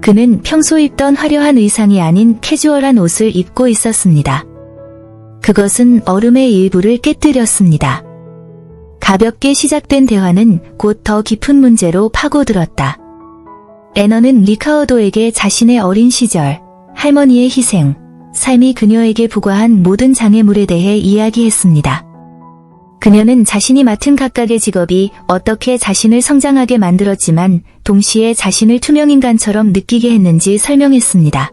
그는 평소 입던 화려한 의상이 아닌 캐주얼한 옷을 입고 있었습니다. 그것은 얼음의 일부를 깨뜨렸습니다. 가볍게 시작된 대화는 곧 더 깊은 문제로 파고들었다. 애너는 리카어도에게 자신의 어린 시절, 할머니의 희생, 삶이 그녀에게 부과한 모든 장애물에 대해 이야기했습니다. 그녀는 자신이 맡은 각각의 직업이 어떻게 자신을 성장하게 만들었지만 동시에 자신을 투명인간처럼 느끼게 했는지 설명했습니다.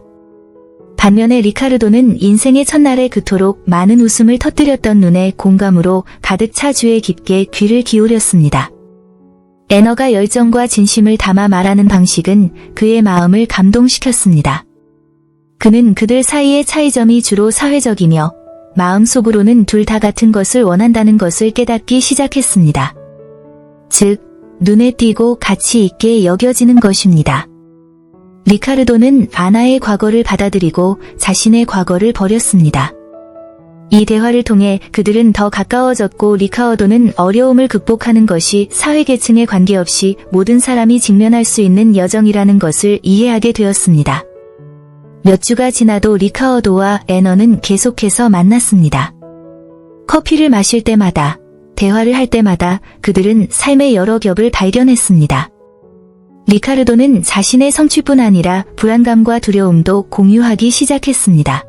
반면에 리카르도는 인생의 첫날에 그토록 많은 웃음을 터뜨렸던 눈에 공감으로 가득 차 주에 깊게 귀를 기울였습니다. 애너가 열정과 진심을 담아 말하는 방식은 그의 마음을 감동시켰습니다. 그는 그들 사이의 차이점이 주로 사회적이며 마음속으로는 둘 다 같은 것을 원한다는 것을 깨닫기 시작했습니다. 즉, 눈에 띄고 가치 있게 여겨지는 것입니다. 리카르도는 아나의 과거를 받아들이고 자신의 과거를 버렸습니다. 이 대화를 통해 그들은 더 가까워졌고 리카르도는 어려움을 극복하는 것이 사회계층에 관계없이 모든 사람이 직면할 수 있는 여정이라는 것을 이해하게 되었습니다. 몇 주가 지나도 리카르도와 애너는 계속해서 만났습니다. 커피를 마실 때마다, 대화를 할 때마다 그들은 삶의 여러 겹을 발견했습니다. 리카르도는 자신의 성취뿐 아니라 불안감과 두려움도 공유하기 시작했습니다.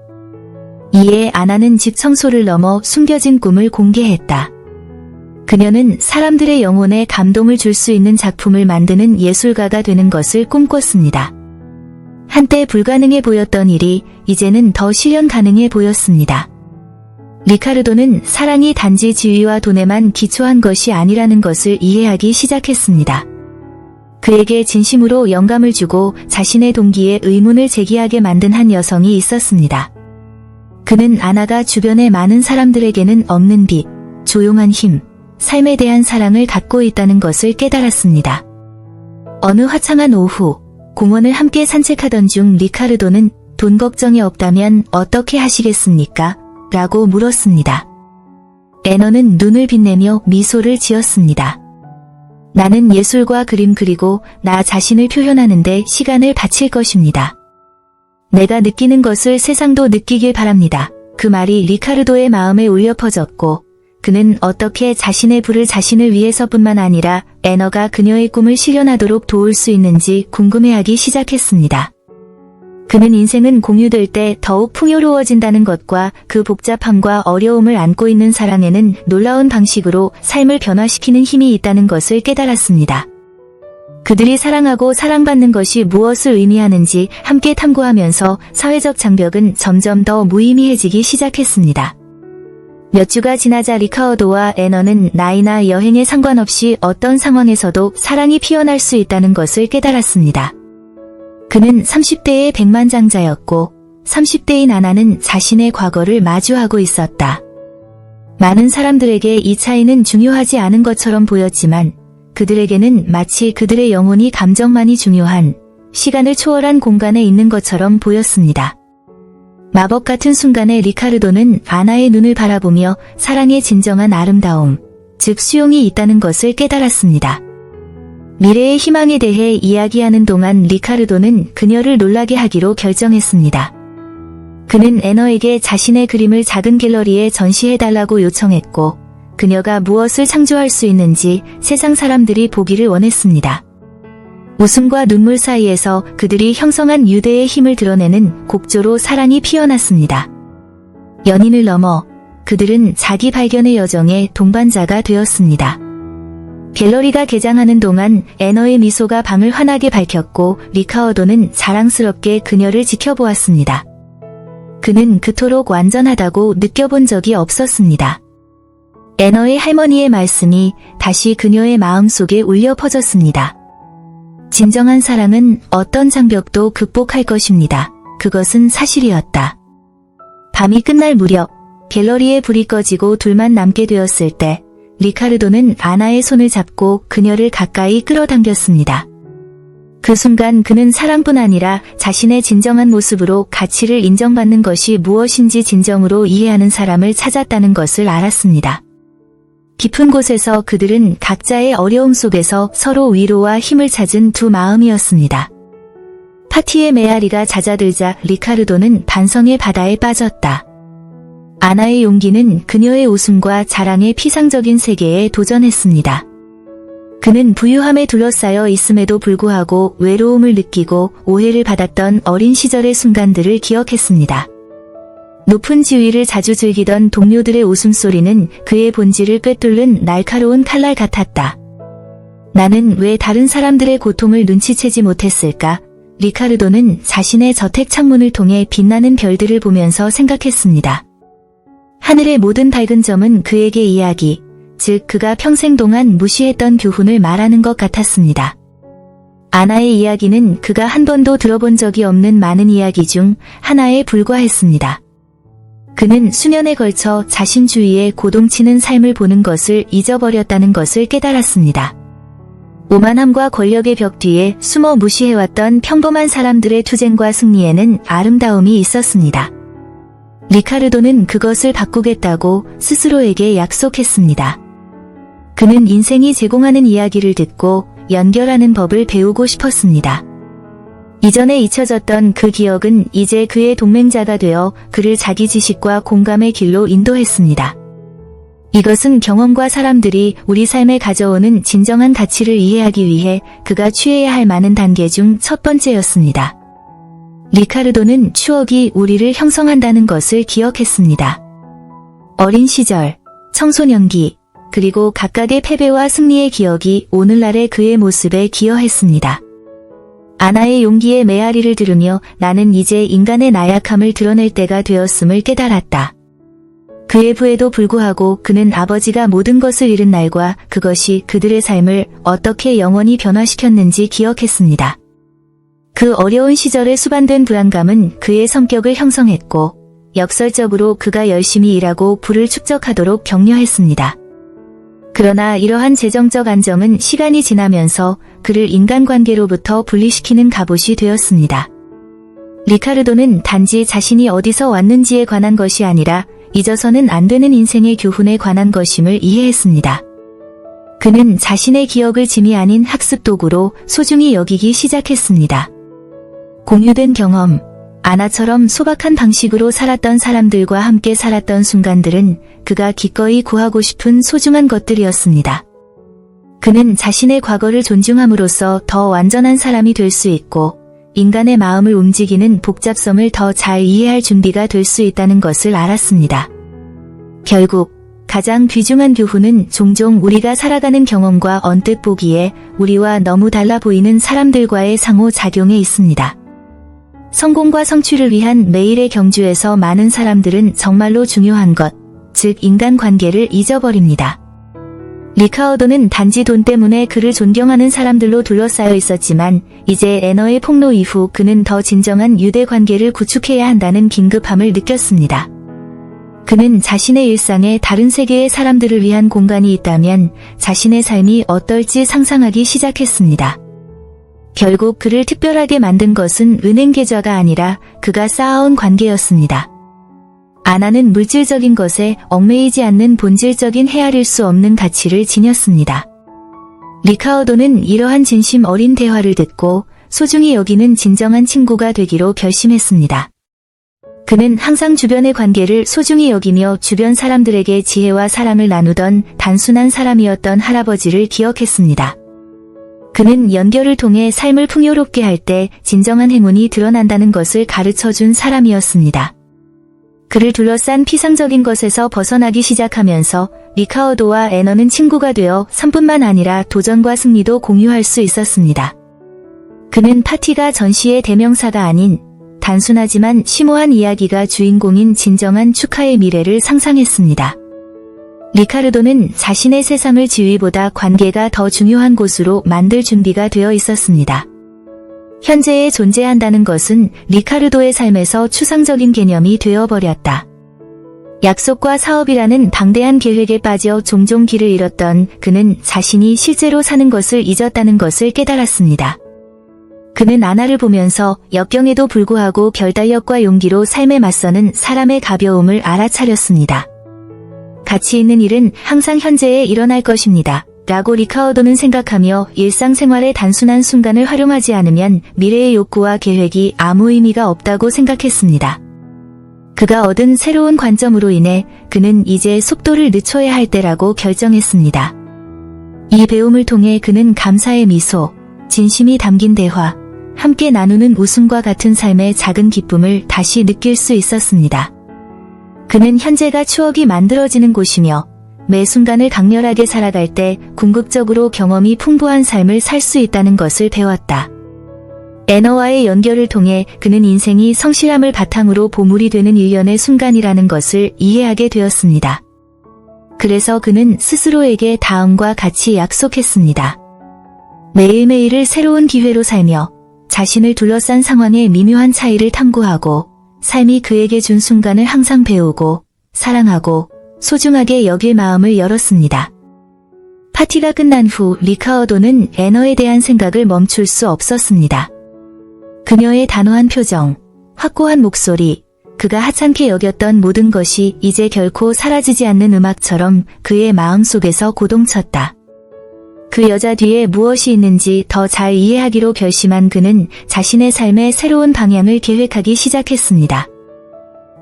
이에 아나는 집 청소를 넘어 숨겨진 꿈을 공개했다. 그녀는 사람들의 영혼에 감동을 줄 수 있는 작품을 만드는 예술가가 되는 것을 꿈꿨습니다. 한때 불가능해 보였던 일이 이제는 더 실현 가능해 보였습니다. 리카르도는 사랑이 단지 지위와 돈에만 기초한 것이 아니라는 것을 이해하기 시작했습니다. 그에게 진심으로 영감을 주고 자신의 동기에 의문을 제기하게 만든 한 여성이 있었습니다. 그는 아나가 주변의 많은 사람들에게는 없는 빛, 조용한 힘, 삶에 대한 사랑을 갖고 있다는 것을 깨달았습니다. 어느 화창한 오후, 공원을 함께 산책하던 중 리카르도는 돈 걱정이 없다면 어떻게 하시겠습니까? 라고 물었습니다. 애너는 눈을 빛내며 미소를 지었습니다. 나는 예술과 그림 그리고 나 자신을 표현하는데 시간을 바칠 것입니다. 내가 느끼는 것을 세상도 느끼길 바랍니다. 그 말이 리카르도의 마음에 울려 퍼졌고 그는 어떻게 자신의 부를 자신을 위해서뿐만 아니라 애너가 그녀의 꿈을 실현하도록 도울 수 있는지 궁금해하기 시작했습니다. 그는 인생은 공유될 때 더욱 풍요로워진다는 것과 그 복잡함과 어려움을 안고 있는 사랑에는 놀라운 방식으로 삶을 변화시키는 힘이 있다는 것을 깨달았습니다. 그들이 사랑하고 사랑받는 것이 무엇을 의미하는지 함께 탐구하면서 사회적 장벽은 점점 더 무의미해지기 시작했습니다. 몇 주가 지나자 리카르도와 애너는 나이나 여행에 상관없이 어떤 상황에서도 사랑이 피어날 수 있다는 것을 깨달았습니다. 그는 30대의 백만장자였고 30대인 아나는 자신의 과거를 마주하고 있었다. 많은 사람들에게 이 차이는 중요하지 않은 것처럼 보였지만 그들에게는 마치 그들의 영혼이 감정만이 중요한 시간을 초월한 공간에 있는 것처럼 보였습니다. 마법 같은 순간에 리카르도는 아나의 눈을 바라보며 사랑의 진정한 아름다움, 즉 수용이 있다는 것을 깨달았습니다. 미래의 희망에 대해 이야기하는 동안 리카르도는 그녀를 놀라게 하기로 결정했습니다. 그는 애너에게 자신의 그림을 작은 갤러리에 전시해달라고 요청했고 그녀가 무엇을 창조할 수 있는지 세상 사람들이 보기를 원했습니다. 웃음과 눈물 사이에서 그들이 형성한 유대의 힘을 드러내는 곡조로 사랑이 피어났습니다. 연인을 넘어 그들은 자기 발견의 여정의 동반자가 되었습니다. 갤러리가 개장하는 동안 애너의 미소가 방을 환하게 밝혔고 리카르도는 자랑스럽게 그녀를 지켜보았습니다. 그는 그토록 완전하다고 느껴본 적이 없었습니다. 애너의 할머니의 말씀이 다시 그녀의 마음속에 울려 퍼졌습니다. 진정한 사랑은 어떤 장벽도 극복할 것입니다. 그것은 사실이었다. 밤이 끝날 무렵 갤러리에 불이 꺼지고 둘만 남게 되었을 때 리카르도는 아나의 손을 잡고 그녀를 가까이 끌어당겼습니다. 그 순간 그는 사랑뿐 아니라 자신의 진정한 모습으로 가치를 인정받는 것이 무엇인지 진정으로 이해하는 사람을 찾았다는 것을 알았습니다. 깊은 곳에서 그들은 각자의 어려움 속에서 서로 위로와 힘을 찾은 두 마음이었습니다. 파티의 메아리가 잦아들자 리카르도는 반성의 바다에 빠졌다. 아나의 용기는 그녀의 웃음과 자랑의 피상적인 세계에 도전했습니다. 그는 부유함에 둘러싸여 있음에도 불구하고 외로움을 느끼고 오해를 받았던 어린 시절의 순간들을 기억했습니다. 높은 지위를 자주 즐기던 동료들의 웃음소리는 그의 본질을 꿰뚫는 날카로운 칼날 같았다. 나는 왜 다른 사람들의 고통을 눈치채지 못했을까? 리카르도는 자신의 저택 창문을 통해 빛나는 별들을 보면서 생각했습니다. 하늘의 모든 밝은 점은 그에게 이야기, 즉 그가 평생 동안 무시했던 교훈을 말하는 것 같았습니다. 아나의 이야기는 그가 한 번도 들어본 적이 없는 많은 이야기 중 하나에 불과했습니다. 그는 수년에 걸쳐 자신 주위에 고동치는 삶을 보는 것을 잊어버렸다는 것을 깨달았습니다. 오만함과 권력의 벽 뒤에 숨어 무시해왔던 평범한 사람들의 투쟁과 승리에는 아름다움이 있었습니다. 리카르도는 그것을 바꾸겠다고 스스로에게 약속했습니다. 그는 인생이 제공하는 이야기를 듣고 연결하는 법을 배우고 싶었습니다. 이전에 잊혀졌던 그 기억은 이제 그의 동맹자가 되어 그를 자기 지식과 공감의 길로 인도했습니다. 이것은 경험과 사람들이 우리 삶에 가져오는 진정한 가치를 이해하기 위해 그가 취해야 할 많은 단계 중 첫 번째였습니다. 리카르도는 추억이 우리를 형성한다는 것을 기억했습니다. 어린 시절, 청소년기, 그리고 각각의 패배와 승리의 기억이 오늘날의 그의 모습에 기여했습니다. 아나의 용기의 메아리를 들으며 나는 이제 인간의 나약함을 드러낼 때가 되었음을 깨달았다. 그의 부에도 불구하고 그는 아버지가 모든 것을 잃은 날과 그것이 그들의 삶을 어떻게 영원히 변화시켰는지 기억했습니다. 그 어려운 시절의 수반된 불안감은 그의 성격을 형성했고 역설적으로 그가 열심히 일하고 부를 축적하도록 격려했습니다. 그러나 이러한 재정적 안정은 시간이 지나면서 그를 인간관계로부터 분리시키는 갑옷이 되었습니다. 리카르도는 단지 자신이 어디서 왔는지에 관한 것이 아니라 잊어서는 안 되는 인생의 교훈에 관한 것임을 이해했습니다. 그는 자신의 기억을 짐이 아닌 학습 도구로 소중히 여기기 시작했습니다. 공유된 경험, 아나처럼 소박한 방식으로 살았던 사람들과 함께 살았던 순간들은 그가 기꺼이 구하고 싶은 소중한 것들이었습니다. 그는 자신의 과거를 존중함으로써 더 완전한 사람이 될 수 있고 인간의 마음을 움직이는 복잡성을 더 잘 이해할 준비가 될 수 있다는 것을 알았습니다. 결국 가장 귀중한 교훈은 종종 우리가 살아가는 경험과 언뜻 보기에 우리와 너무 달라 보이는 사람들과의 상호작용에 있습니다. 성공과 성취를 위한 매일의 경주에서 많은 사람들은 정말로 중요한 것, 즉 인간관계를 잊어버립니다. 리카르도는 단지 돈 때문에 그를 존경하는 사람들로 둘러싸여 있었지만 이제 애너의 폭로 이후 그는 더 진정한 유대관계를 구축해야 한다는 긴급함을 느꼈습니다. 그는 자신의 일상에 다른 세계의 사람들을 위한 공간이 있다면 자신의 삶이 어떨지 상상하기 시작했습니다. 결국 그를 특별하게 만든 것은 은행 계좌가 아니라 그가 쌓아온 관계였습니다. 아나는 물질적인 것에 얽매이지 않는 본질적인 헤아릴 수 없는 가치를 지녔습니다. 리카르도는 이러한 진심 어린 대화를 듣고 소중히 여기는 진정한 친구가 되기로 결심했습니다. 그는 항상 주변의 관계를 소중히 여기며 주변 사람들에게 지혜와 사랑을 나누던 단순한 사람이었던 할아버지를 기억했습니다. 그는 연결을 통해 삶을 풍요롭게 할 때 진정한 행운이 드러난다는 것을 가르쳐준 사람이었습니다. 그를 둘러싼 피상적인 것에서 벗어나기 시작하면서 리카르도와 애너는 친구가 되어 삶뿐만 아니라 도전과 승리도 공유할 수 있었습니다. 그는 파티가 전시의 대명사가 아닌 단순하지만 심오한 이야기가 주인공인 진정한 축하의 미래를 상상했습니다. 리카르도는 자신의 세상을 지위보다 관계가 더 중요한 곳으로 만들 준비가 되어 있었습니다. 현재에 존재한다는 것은 리카르도의 삶에서 추상적인 개념이 되어버렸다. 약속과 사업이라는 방대한 계획에 빠져 종종 길을 잃었던 그는 자신이 실제로 사는 것을 잊었다는 것을 깨달았습니다. 그는 아나를 보면서 역경에도 불구하고 결단력과 용기로 삶에 맞서는 사람의 가벼움을 알아차렸습니다. 가치 있는 일은 항상 현재에 일어날 것입니다. 라고 리카르도는 생각하며 일상생활의 단순한 순간을 활용하지 않으면 미래의 욕구와 계획이 아무 의미가 없다고 생각했습니다. 그가 얻은 새로운 관점으로 인해 그는 이제 속도를 늦춰야 할 때라고 결정했습니다. 이 배움을 통해 그는 감사의 미소, 진심이 담긴 대화, 함께 나누는 웃음과 같은 삶의 작은 기쁨을 다시 느낄 수 있었습니다. 그는 현재가 추억이 만들어지는 곳이며 매 순간을 강렬하게 살아갈 때 궁극적으로 경험이 풍부한 삶을 살 수 있다는 것을 배웠다. 애너와의 연결을 통해 그는 인생이 성실함을 바탕으로 보물이 되는 일련의 순간이라는 것을 이해하게 되었습니다. 그래서 그는 스스로에게 다음과 같이 약속했습니다. 매일매일을 새로운 기회로 살며 자신을 둘러싼 상황의 미묘한 차이를 탐구하고 삶이 그에게 준 순간을 항상 배우고 사랑하고 소중하게 여길 마음을 열었습니다. 파티가 끝난 후 리카어도는 애너에 대한 생각을 멈출 수 없었습니다. 그녀의 단호한 표정, 확고한 목소리, 그가 하찮게 여겼던 모든 것이 이제 결코 사라지지 않는 음악처럼 그의 마음속에서 고동쳤다. 그 여자 뒤에 무엇이 있는지 더 잘 이해하기로 결심한 그는 자신의 삶의 새로운 방향을 계획하기 시작했습니다.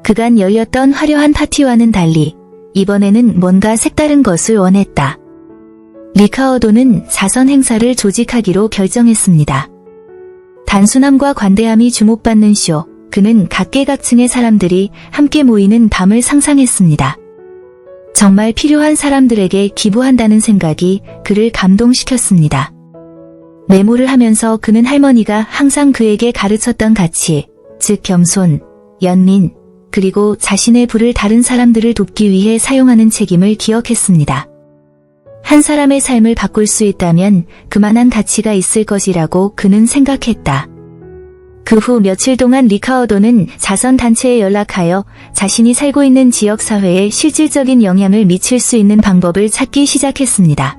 그간 열렸던 화려한 파티와는 달리 이번에는 뭔가 색다른 것을 원했다. 리카어도는 자선 행사를 조직하기로 결정했습니다. 단순함과 관대함이 주목받는 쇼, 그는 각계각층의 사람들이 함께 모이는 밤을 상상했습니다. 정말 필요한 사람들에게 기부한다는 생각이 그를 감동시켰습니다. 메모를 하면서 그는 할머니가 항상 그에게 가르쳤던 가치, 즉 겸손, 연민, 그리고 자신의 부를 다른 사람들을 돕기 위해 사용하는 책임을 기억했습니다. 한 사람의 삶을 바꿀 수 있다면 그만한 가치가 있을 것이라고 그는 생각했다. 그 후 며칠 동안 리카어도는 자선단체에 연락하여 자신이 살고 있는 지역사회에 실질적인 영향을 미칠 수 있는 방법을 찾기 시작했습니다.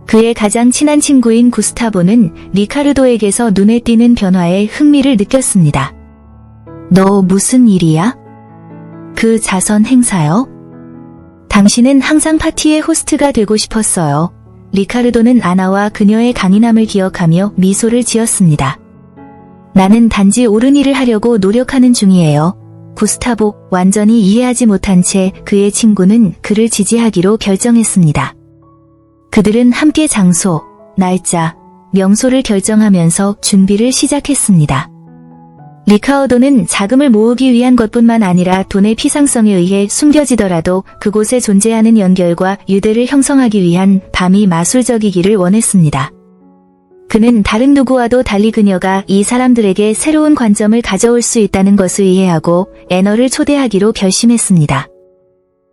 그의 가장 친한 친구인 구스타보는 리카르도에게서 눈에 띄는 변화에 흥미를 느꼈습니다. 너 무슨 일이야? 그 자선 행사요? 당신은 항상 파티의 호스트가 되고 싶었어요. 리카르도는 아나와 그녀의 강인함을 기억하며 미소를 지었습니다. 나는 단지 옳은 일을 하려고 노력하는 중이에요. 구스타보, 완전히 이해하지 못한 채 그의 친구는 그를 지지하기로 결정했습니다. 그들은 함께 장소, 날짜, 명소를 결정하면서 준비를 시작했습니다. 리카어도는 자금을 모으기 위한 것뿐만 아니라 돈의 피상성에 의해 숨겨지더라도 그곳에 존재하는 연결과 유대를 형성하기 위한 밤이 마술적이기를 원했습니다. 그는 다른 누구와도 달리 그녀가 이 사람들에게 새로운 관점을 가져올 수 있다는 것을 이해하고 애너를 초대하기로 결심했습니다.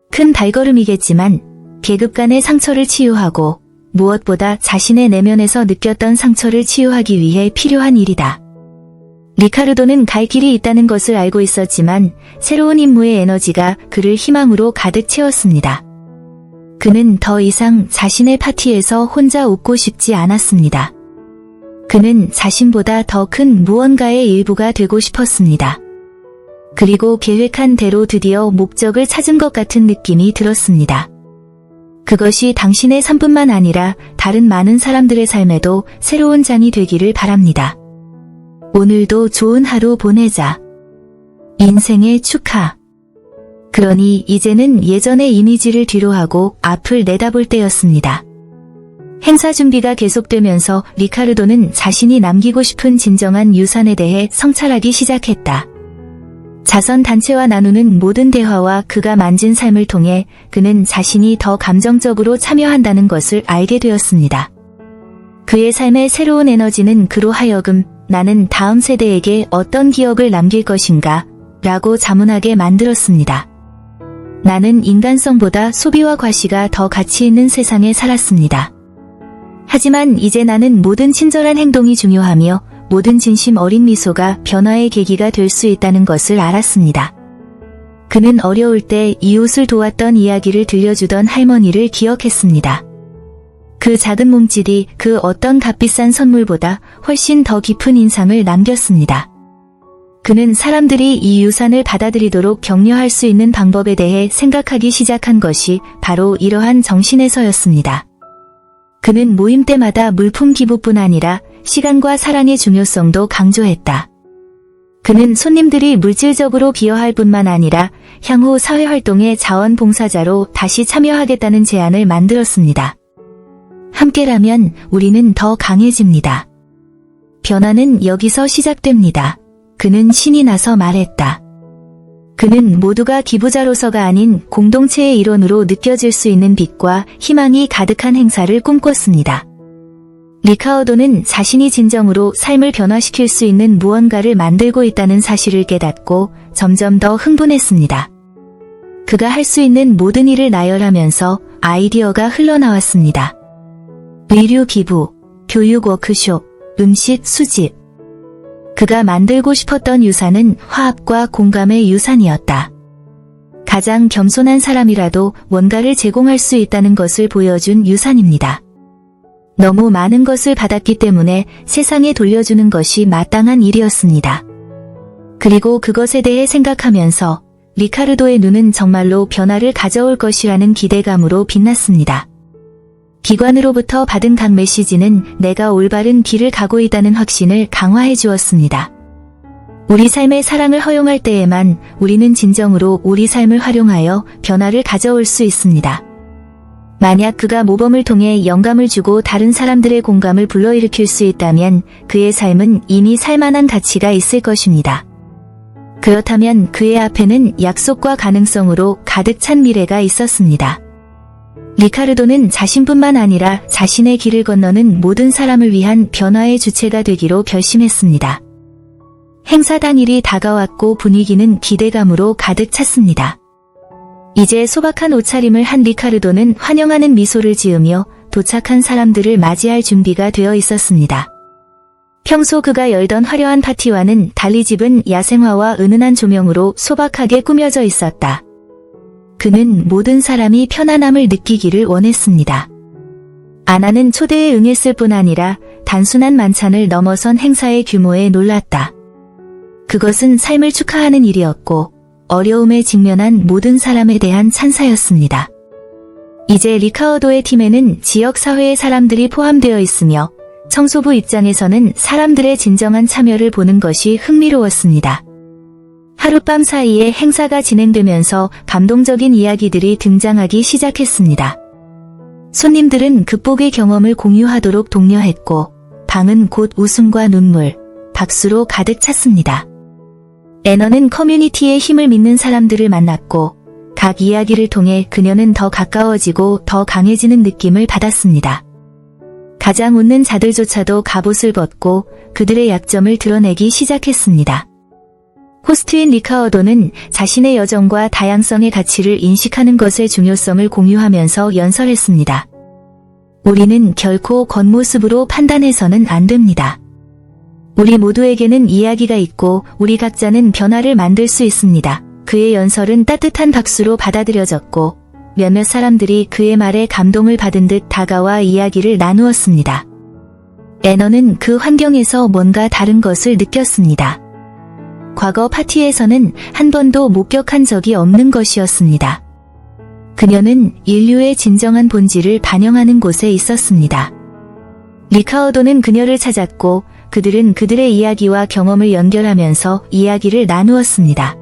큰 발걸음이겠지만 계급 간의 상처를 치유하고 무엇보다 자신의 내면에서 느꼈던 상처를 치유하기 위해 필요한 일이다. 리카르도는 갈 길이 있다는 것을 알고 있었지만 새로운 임무의 에너지가 그를 희망으로 가득 채웠습니다. 그는 더 이상 자신의 파티에서 혼자 웃고 싶지 않았습니다. 그는 자신보다 더 큰 무언가의 일부가 되고 싶었습니다. 그리고 계획한 대로 드디어 목적을 찾은 것 같은 느낌이 들었습니다. 그것이 당신의 삶뿐만 아니라 다른 많은 사람들의 삶에도 새로운 장이 되기를 바랍니다. 오늘도 좋은 하루 보내자. 인생의 축하. 그러니 이제는 예전의 이미지를 뒤로하고 앞을 내다볼 때였습니다. 행사 준비가 계속되면서 리카르도는 자신이 남기고 싶은 진정한 유산에 대해 성찰하기 시작했다. 자선단체와 나누는 모든 대화와 그가 만진 삶을 통해 그는 자신이 더 감정적으로 참여한다는 것을 알게 되었습니다. 그의 삶의 새로운 에너지는 그로 하여금 나는 다음 세대에게 어떤 기억을 남길 것인가? 라고 자문하게 만들었습니다. 나는 인간성보다 소비와 과시가 더 가치 있는 세상에 살았습니다. 하지만 이제 나는 모든 친절한 행동이 중요하며 모든 진심 어린 미소가 변화의 계기가 될 수 있다는 것을 알았습니다. 그는 어려울 때 이웃을 도왔던 이야기를 들려주던 할머니를 기억했습니다. 그 작은 몸짓이 그 어떤 값비싼 선물보다 훨씬 더 깊은 인상을 남겼습니다. 그는 사람들이 이 유산을 받아들이도록 격려할 수 있는 방법에 대해 생각하기 시작한 것이 바로 이러한 정신에서였습니다. 그는 모임 때마다 물품 기부뿐 아니라 시간과 사랑의 중요성도 강조했다. 그는 손님들이 물질적으로 기여할 뿐만 아니라 향후 사회활동의 자원봉사자로 다시 참여하겠다는 제안을 만들었습니다. 함께라면 우리는 더 강해집니다. 변화는 여기서 시작됩니다. 그는 신이 나서 말했다. 그는 모두가 기부자로서가 아닌 공동체의 일원으로 느껴질 수 있는 빛과 희망이 가득한 행사를 꿈꿨습니다. 리카어도는 자신이 진정으로 삶을 변화시킬 수 있는 무언가를 만들고 있다는 사실을 깨닫고 점점 더 흥분했습니다. 그가 할 수 있는 모든 일을 나열하면서 아이디어가 흘러나왔습니다. 의류 기부, 교육 워크숍, 음식 수집. 그가 만들고 싶었던 유산은 화합과 공감의 유산이었다. 가장 겸손한 사람이라도 뭔가를 제공할 수 있다는 것을 보여준 유산입니다. 너무 많은 것을 받았기 때문에 세상에 돌려주는 것이 마땅한 일이었습니다. 그리고 그것에 대해 생각하면서 리카르도의 눈은 정말로 변화를 가져올 것이라는 기대감으로 빛났습니다. 기관으로부터 받은 각 메시지는 내가 올바른 길을 가고 있다는 확신을 강화해 주었습니다. 우리 삶의 사랑을 허용할 때에만 우리는 진정으로 우리 삶을 활용하여 변화를 가져올 수 있습니다. 만약 그가 모범을 통해 영감을 주고 다른 사람들의 공감을 불러일으킬 수 있다면 그의 삶은 이미 살만한 가치가 있을 것입니다. 그렇다면 그의 앞에는 약속과 가능성으로 가득 찬 미래가 있었습니다. 리카르도는 자신뿐만 아니라 자신의 길을 건너는 모든 사람을 위한 변화의 주체가 되기로 결심했습니다. 행사 당일이 다가왔고 분위기는 기대감으로 가득 찼습니다. 이제 소박한 옷차림을 한 리카르도는 환영하는 미소를 지으며 도착한 사람들을 맞이할 준비가 되어 있었습니다. 평소 그가 열던 화려한 파티와는 달리 집은 야생화와 은은한 조명으로 소박하게 꾸며져 있었다. 그는 모든 사람이 편안함을 느끼기를 원했습니다. 아나는 초대에 응했을 뿐 아니라 단순한 만찬을 넘어선 행사의 규모에 놀랐다. 그것은 삶을 축하하는 일이었고 어려움에 직면한 모든 사람에 대한 찬사였습니다. 이제 리카르도의 팀에는 지역사회의 사람들이 포함되어 있으며 청소부 입장에서는 사람들의 진정한 참여를 보는 것이 흥미로웠습니다. 하룻밤 사이에 행사가 진행되면서 감동적인 이야기들이 등장하기 시작했습니다. 손님들은 극복의 경험을 공유하도록 독려했고 방은 곧 웃음과 눈물, 박수로 가득 찼습니다. 애너는 커뮤니티의 힘을 믿는 사람들을 만났고 각 이야기를 통해 그녀는 더 가까워지고 더 강해지는 느낌을 받았습니다. 가장 웃는 자들조차도 갑옷을 벗고 그들의 약점을 드러내기 시작했습니다. 호스트인 리카르도는 자신의 여정과 다양성의 가치를 인식하는 것의 중요성을 공유하면서 연설했습니다. 우리는 결코 겉모습으로 판단해서는 안 됩니다. 우리 모두에게는 이야기가 있고 우리 각자는 변화를 만들 수 있습니다. 그의 연설은 따뜻한 박수로 받아들여졌고 몇몇 사람들이 그의 말에 감동을 받은 듯 다가와 이야기를 나누었습니다. 애너는 그 환경에서 뭔가 다른 것을 느꼈습니다. 과거 파티에서는 한 번도 목격한 적이 없는 것이었습니다. 그녀는 인류의 진정한 본질을 반영하는 곳에 있었습니다. 리카르도는 그녀를 찾았고 그들은 그들의 이야기와 경험을 연결하면서 이야기를 나누었습니다.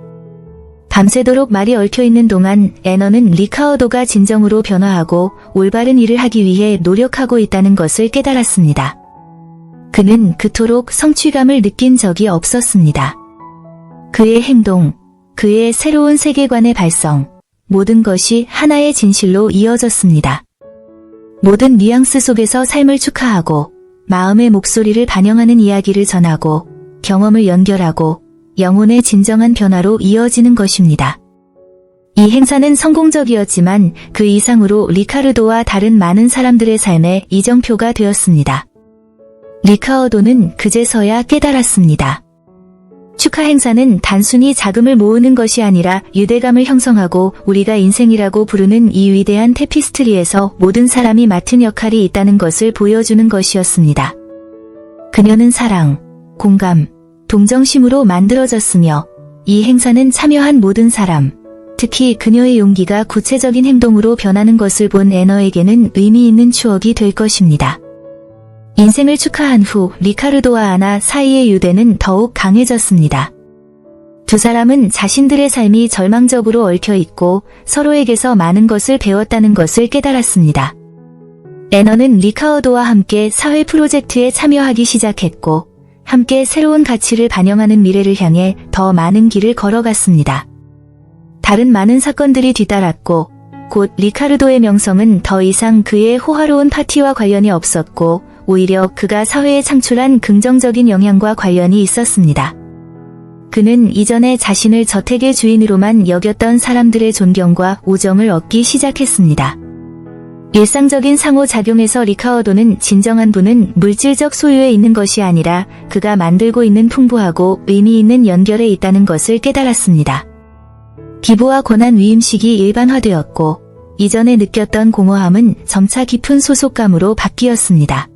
밤새도록 말이 얽혀있는 동안 애너는 리카르도가 진정으로 변화하고 올바른 일을 하기 위해 노력하고 있다는 것을 깨달았습니다. 그는 그토록 성취감을 느낀 적이 없었습니다. 그의 행동, 그의 새로운 세계관의 발성, 모든 것이 하나의 진실로 이어졌습니다. 모든 뉘앙스 속에서 삶을 축하하고 마음의 목소리를 반영하는 이야기를 전하고 경험을 연결하고 영혼의 진정한 변화로 이어지는 것입니다. 이 행사는 성공적이었지만 그 이상으로 리카르도와 다른 많은 사람들의 삶에 이정표가 되었습니다. 리카르도는 그제서야 깨달았습니다. 축하 행사는 단순히 자금을 모으는 것이 아니라 유대감을 형성하고 우리가 인생이라고 부르는 이 위대한 테피스트리에서 모든 사람이 맡은 역할이 있다는 것을 보여주는 것이었습니다. 그녀는 사랑, 공감, 동정심으로 만들어졌으며 이 행사는 참여한 모든 사람, 특히 그녀의 용기가 구체적인 행동으로 변하는 것을 본 애너에게는 의미 있는 추억이 될 것입니다. 인생을 축하한 후 리카르도와 아나 사이의 유대는 더욱 강해졌습니다. 두 사람은 자신들의 삶이 절망적으로 얽혀있고 서로에게서 많은 것을 배웠다는 것을 깨달았습니다. 애너는 리카르도와 함께 사회 프로젝트에 참여하기 시작했고 함께 새로운 가치를 반영하는 미래를 향해 더 많은 길을 걸어갔습니다. 다른 많은 사건들이 뒤따랐고 곧 리카르도의 명성은 더 이상 그의 호화로운 파티와 관련이 없었고 오히려 그가 사회에 창출한 긍정적인 영향과 관련이 있었습니다. 그는 이전에 자신을 저택의 주인으로만 여겼던 사람들의 존경과 우정을 얻기 시작했습니다. 일상적인 상호작용에서 리카어도는 진정한 부는 물질적 소유에 있는 것이 아니라 그가 만들고 있는 풍부하고 의미 있는 연결에 있다는 것을 깨달았습니다. 기부와 권한 위임식이 일반화되었고 이전에 느꼈던 공허함은 점차 깊은 소속감으로 바뀌었습니다.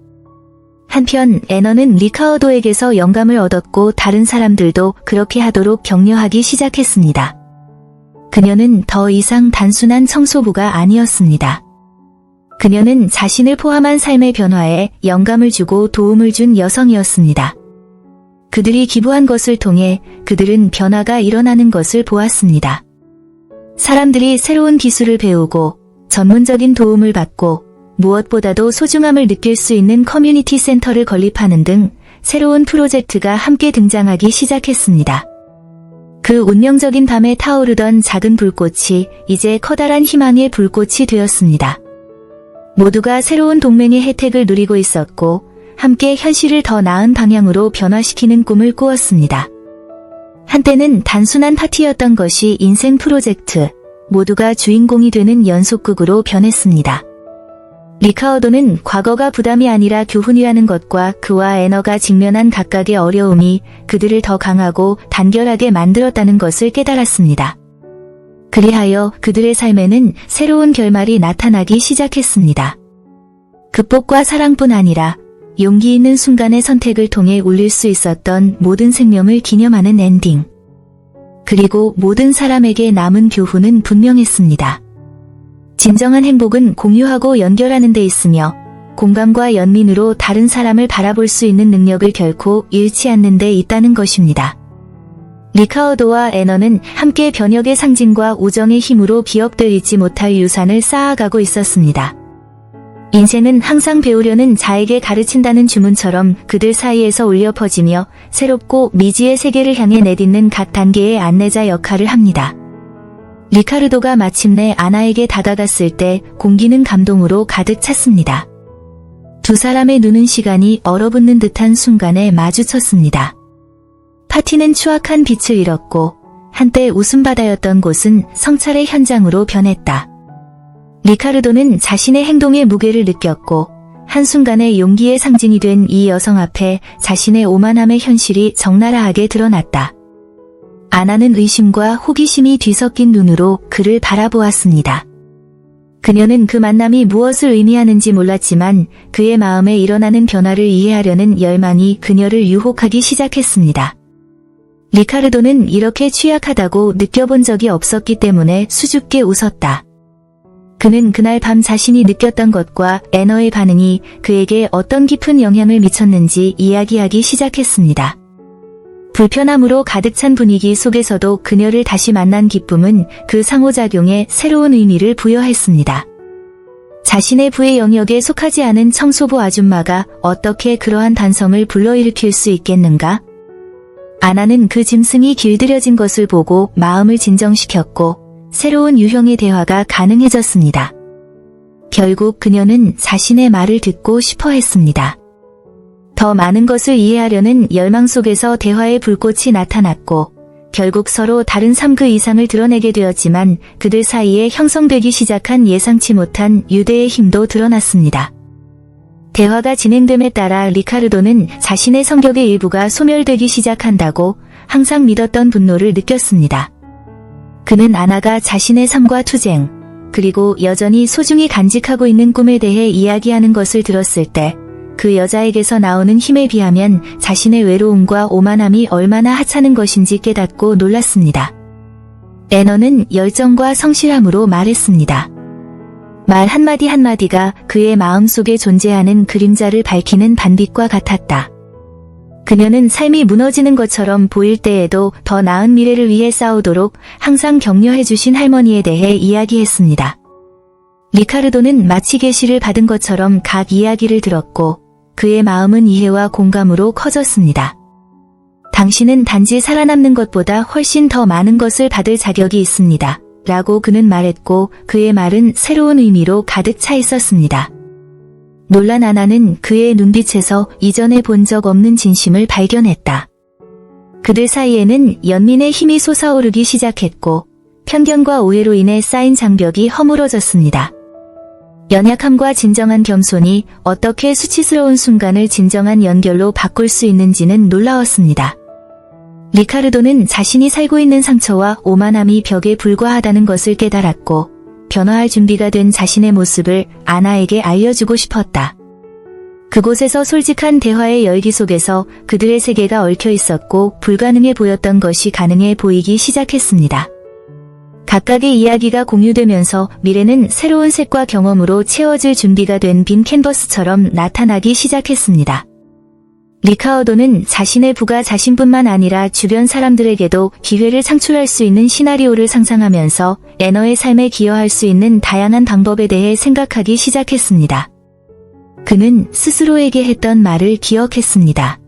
한편 애너는 리카어도에게서 영감을 얻었고 다른 사람들도 그렇게 하도록 격려하기 시작했습니다. 그녀는 더 이상 단순한 청소부가 아니었습니다. 그녀는 자신을 포함한 삶의 변화에 영감을 주고 도움을 준 여성이었습니다. 그들이 기부한 것을 통해 그들은 변화가 일어나는 것을 보았습니다. 사람들이 새로운 기술을 배우고 전문적인 도움을 받고 무엇보다도 소중함을 느낄 수 있는 커뮤니티 센터를 건립하는 등 새로운 프로젝트가 함께 등장하기 시작했습니다. 그 운명적인 밤에 타오르던 작은 불꽃이 이제 커다란 희망의 불꽃이 되었습니다. 모두가 새로운 동맹의 혜택을 누리고 있었고 함께 현실을 더 나은 방향으로 변화시키는 꿈을 꾸었습니다. 한때는 단순한 파티였던 것이 인생 프로젝트, 모두가 주인공이 되는 연속극으로 변했습니다. 리카어도는 과거가 부담이 아니라 교훈이라는 것과 그와 애너가 직면한 각각의 어려움이 그들을 더 강하고 단결하게 만들었다는 것을 깨달았습니다. 그리하여 그들의 삶에는 새로운 결말이 나타나기 시작했습니다. 극복과 사랑뿐 아니라 용기 있는 순간의 선택을 통해 울릴 수 있었던 모든 생명을 기념하는 엔딩. 그리고 모든 사람에게 남은 교훈은 분명했습니다. 진정한 행복은 공유하고 연결하는 데 있으며 공감과 연민으로 다른 사람을 바라볼 수 있는 능력을 결코 잃지 않는 데 있다는 것입니다. 리카어도와 애너는 함께 변혁의 상징과 우정의 힘으로 기억될 잊지 못할 유산을 쌓아가고 있었습니다. 인생은 항상 배우려는 자에게 가르친다는 주문처럼 그들 사이에서 울려 퍼지며 새롭고 미지의 세계를 향해 내딛는 각 단계의 안내자 역할을 합니다. 리카르도가 마침내 아나에게 다가갔을 때 공기는 감동으로 가득 찼습니다. 두 사람의 눈은 시간이 얼어붙는 듯한 순간에 마주쳤습니다. 파티는 추악한 빛을 잃었고 한때 웃음바다였던 곳은 성찰의 현장으로 변했다. 리카르도는 자신의 행동의 무게를 느꼈고 한순간에 용기의 상징이 된 이 여성 앞에 자신의 오만함의 현실이 적나라하게 드러났다. 아나는 의심과 호기심이 뒤섞인 눈으로 그를 바라보았습니다. 그녀는 그 만남이 무엇을 의미하는지 몰랐지만 그의 마음에 일어나는 변화를 이해하려는 열망이 그녀를 유혹하기 시작했습니다. 리카르도는 이렇게 취약하다고 느껴본 적이 없었기 때문에 수줍게 웃었다. 그는 그날 밤 자신이 느꼈던 것과 애너의 반응이 그에게 어떤 깊은 영향을 미쳤는지 이야기하기 시작했습니다. 불편함으로 가득 찬 분위기 속에서도 그녀를 다시 만난 기쁨은 그 상호작용에 새로운 의미를 부여했습니다. 자신의 부의 영역에 속하지 않은 청소부 아줌마가 어떻게 그러한 반성을 불러일으킬 수 있겠는가? 아나는 그 짐승이 길들여진 것을 보고 마음을 진정시켰고 새로운 유형의 대화가 가능해졌습니다. 결국 그녀는 자신의 말을 듣고 싶어 했습니다. 더 많은 것을 이해하려는 열망 속에서 대화의 불꽃이 나타났고 결국 서로 다른 삶 그 이상을 드러내게 되었지만 그들 사이에 형성되기 시작한 예상치 못한 유대의 힘도 드러났습니다. 대화가 진행됨에 따라 리카르도는 자신의 성격의 일부가 소멸되기 시작한다고 항상 믿었던 분노를 느꼈습니다. 그는 아나가 자신의 삶과 투쟁, 그리고 여전히 소중히 간직하고 있는 꿈에 대해 이야기하는 것을 들었을 때 그 여자에게서 나오는 힘에 비하면 자신의 외로움과 오만함이 얼마나 하찮은 것인지 깨닫고 놀랐습니다. 애너는 열정과 성실함으로 말했습니다. 말 한마디 한마디가 그의 마음속에 존재하는 그림자를 밝히는 반빛과 같았다. 그녀는 삶이 무너지는 것처럼 보일 때에도 더 나은 미래를 위해 싸우도록 항상 격려해주신 할머니에 대해 이야기했습니다. 리카르도는 마치 계시를 받은 것처럼 각 이야기를 들었고 그의 마음은 이해와 공감으로 커졌습니다. 당신은 단지 살아남는 것보다 훨씬 더 많은 것을 받을 자격이 있습니다. 라고 그는 말했고 그의 말은 새로운 의미로 가득 차 있었습니다. 놀란 아나는 그의 눈빛에서 이전에 본 적 없는 진심을 발견했다. 그들 사이에는 연민의 힘이 솟아오르기 시작했고 편견과 오해로 인해 쌓인 장벽이 허물어졌습니다. 연약함과 진정한 겸손이 어떻게 수치스러운 순간을 진정한 연결로 바꿀 수 있는지는 놀라웠습니다. 리카르도는 자신이 살고 있는 상처와 오만함이 벽에 불과하다는 것을 깨달았고 변화할 준비가 된 자신의 모습을 아나에게 알려주고 싶었다. 그곳에서 솔직한 대화의 열기 속에서 그들의 세계가 얽혀 있었고 불가능해 보였던 것이 가능해 보이기 시작했습니다. 각각의 이야기가 공유되면서 미래는 새로운 색과 경험으로 채워질 준비가 된 빈 캔버스처럼 나타나기 시작했습니다. 리카르도는 자신의 부가 자신뿐만 아니라 주변 사람들에게도 기회를 창출할 수 있는 시나리오를 상상하면서 애너의 삶에 기여할 수 있는 다양한 방법에 대해 생각하기 시작했습니다. 그는 스스로에게 했던 말을 기억했습니다.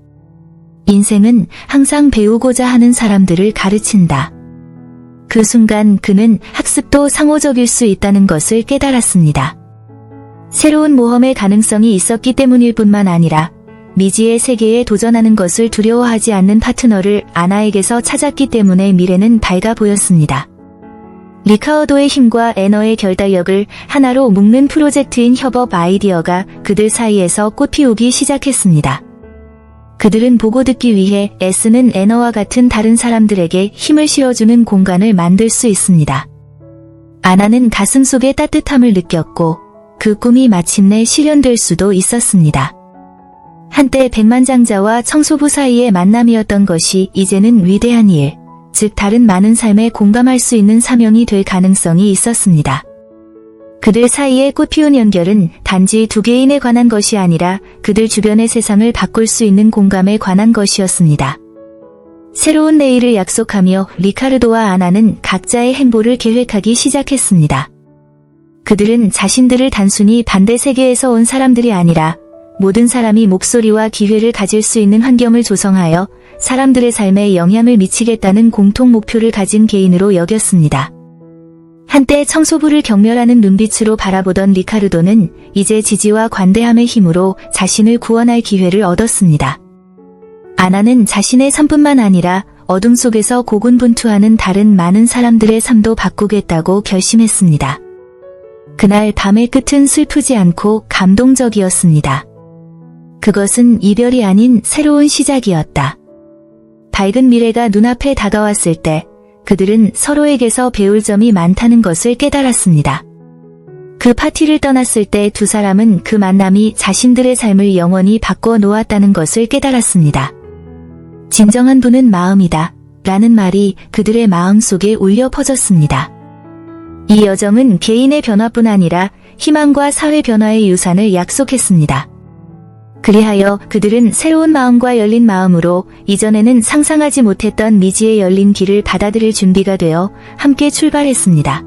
인생은 항상 배우고자 하는 사람들을 가르친다. 그 순간 그는 학습도 상호적일 수 있다는 것을 깨달았습니다. 새로운 모험의 가능성이 있었기 때문일 뿐만 아니라 미지의 세계에 도전하는 것을 두려워하지 않는 파트너를 아나에게서 찾았기 때문에 미래는 밝아 보였습니다. 리카르도의 힘과 애너의 결단력을 하나로 묶는 프로젝트인 협업 아이디어가 그들 사이에서 꽃피우기 시작했습니다. 그들은 보고 듣기 위해 애쓰는 애너와 같은 다른 사람들에게 힘을 실어주는 공간을 만들 수 있습니다. 아나는 가슴속에 따뜻함을 느꼈고 그 꿈이 마침내 실현될 수도 있었습니다. 한때 백만장자와 청소부 사이의 만남이었던 것이 이제는 위대한 일, 즉 다른 많은 삶에 공감할 수 있는 사명이 될 가능성이 있었습니다. 그들 사이의 꽃피운 연결은 단지 두 개인에 관한 것이 아니라 그들 주변의 세상을 바꿀 수 있는 공감에 관한 것이었습니다. 새로운 내일을 약속하며 리카르도와 아나는 각자의 행보를 계획하기 시작했습니다. 그들은 자신들을 단순히 반대 세계에서 온 사람들이 아니라 모든 사람이 목소리와 기회를 가질 수 있는 환경을 조성하여 사람들의 삶에 영향을 미치겠다는 공통 목표를 가진 개인으로 여겼습니다. 한때 청소부를 경멸하는 눈빛으로 바라보던 리카르도는 이제 지지와 관대함의 힘으로 자신을 구원할 기회를 얻었습니다. 아나는 자신의 삶뿐만 아니라 어둠 속에서 고군분투하는 다른 많은 사람들의 삶도 바꾸겠다고 결심했습니다. 그날 밤의 끝은 슬프지 않고 감동적이었습니다. 그것은 이별이 아닌 새로운 시작이었다. 밝은 미래가 눈앞에 다가왔을 때 그들은 서로에게서 배울 점이 많다는 것을 깨달았습니다. 그 파티를 떠났을 때 두 사람은 그 만남이 자신들의 삶을 영원히 바꿔 놓았다는 것을 깨달았습니다. 진정한 분은 마음이다 라는 말이 그들의 마음속에 울려 퍼졌습니다. 이 여정은 개인의 변화뿐 아니라 희망과 사회 변화의 유산을 약속했습니다. 그리하여 그들은 새로운 마음과 열린 마음으로 이전에는 상상하지 못했던 미지의 열린 길을 받아들일 준비가 되어 함께 출발했습니다.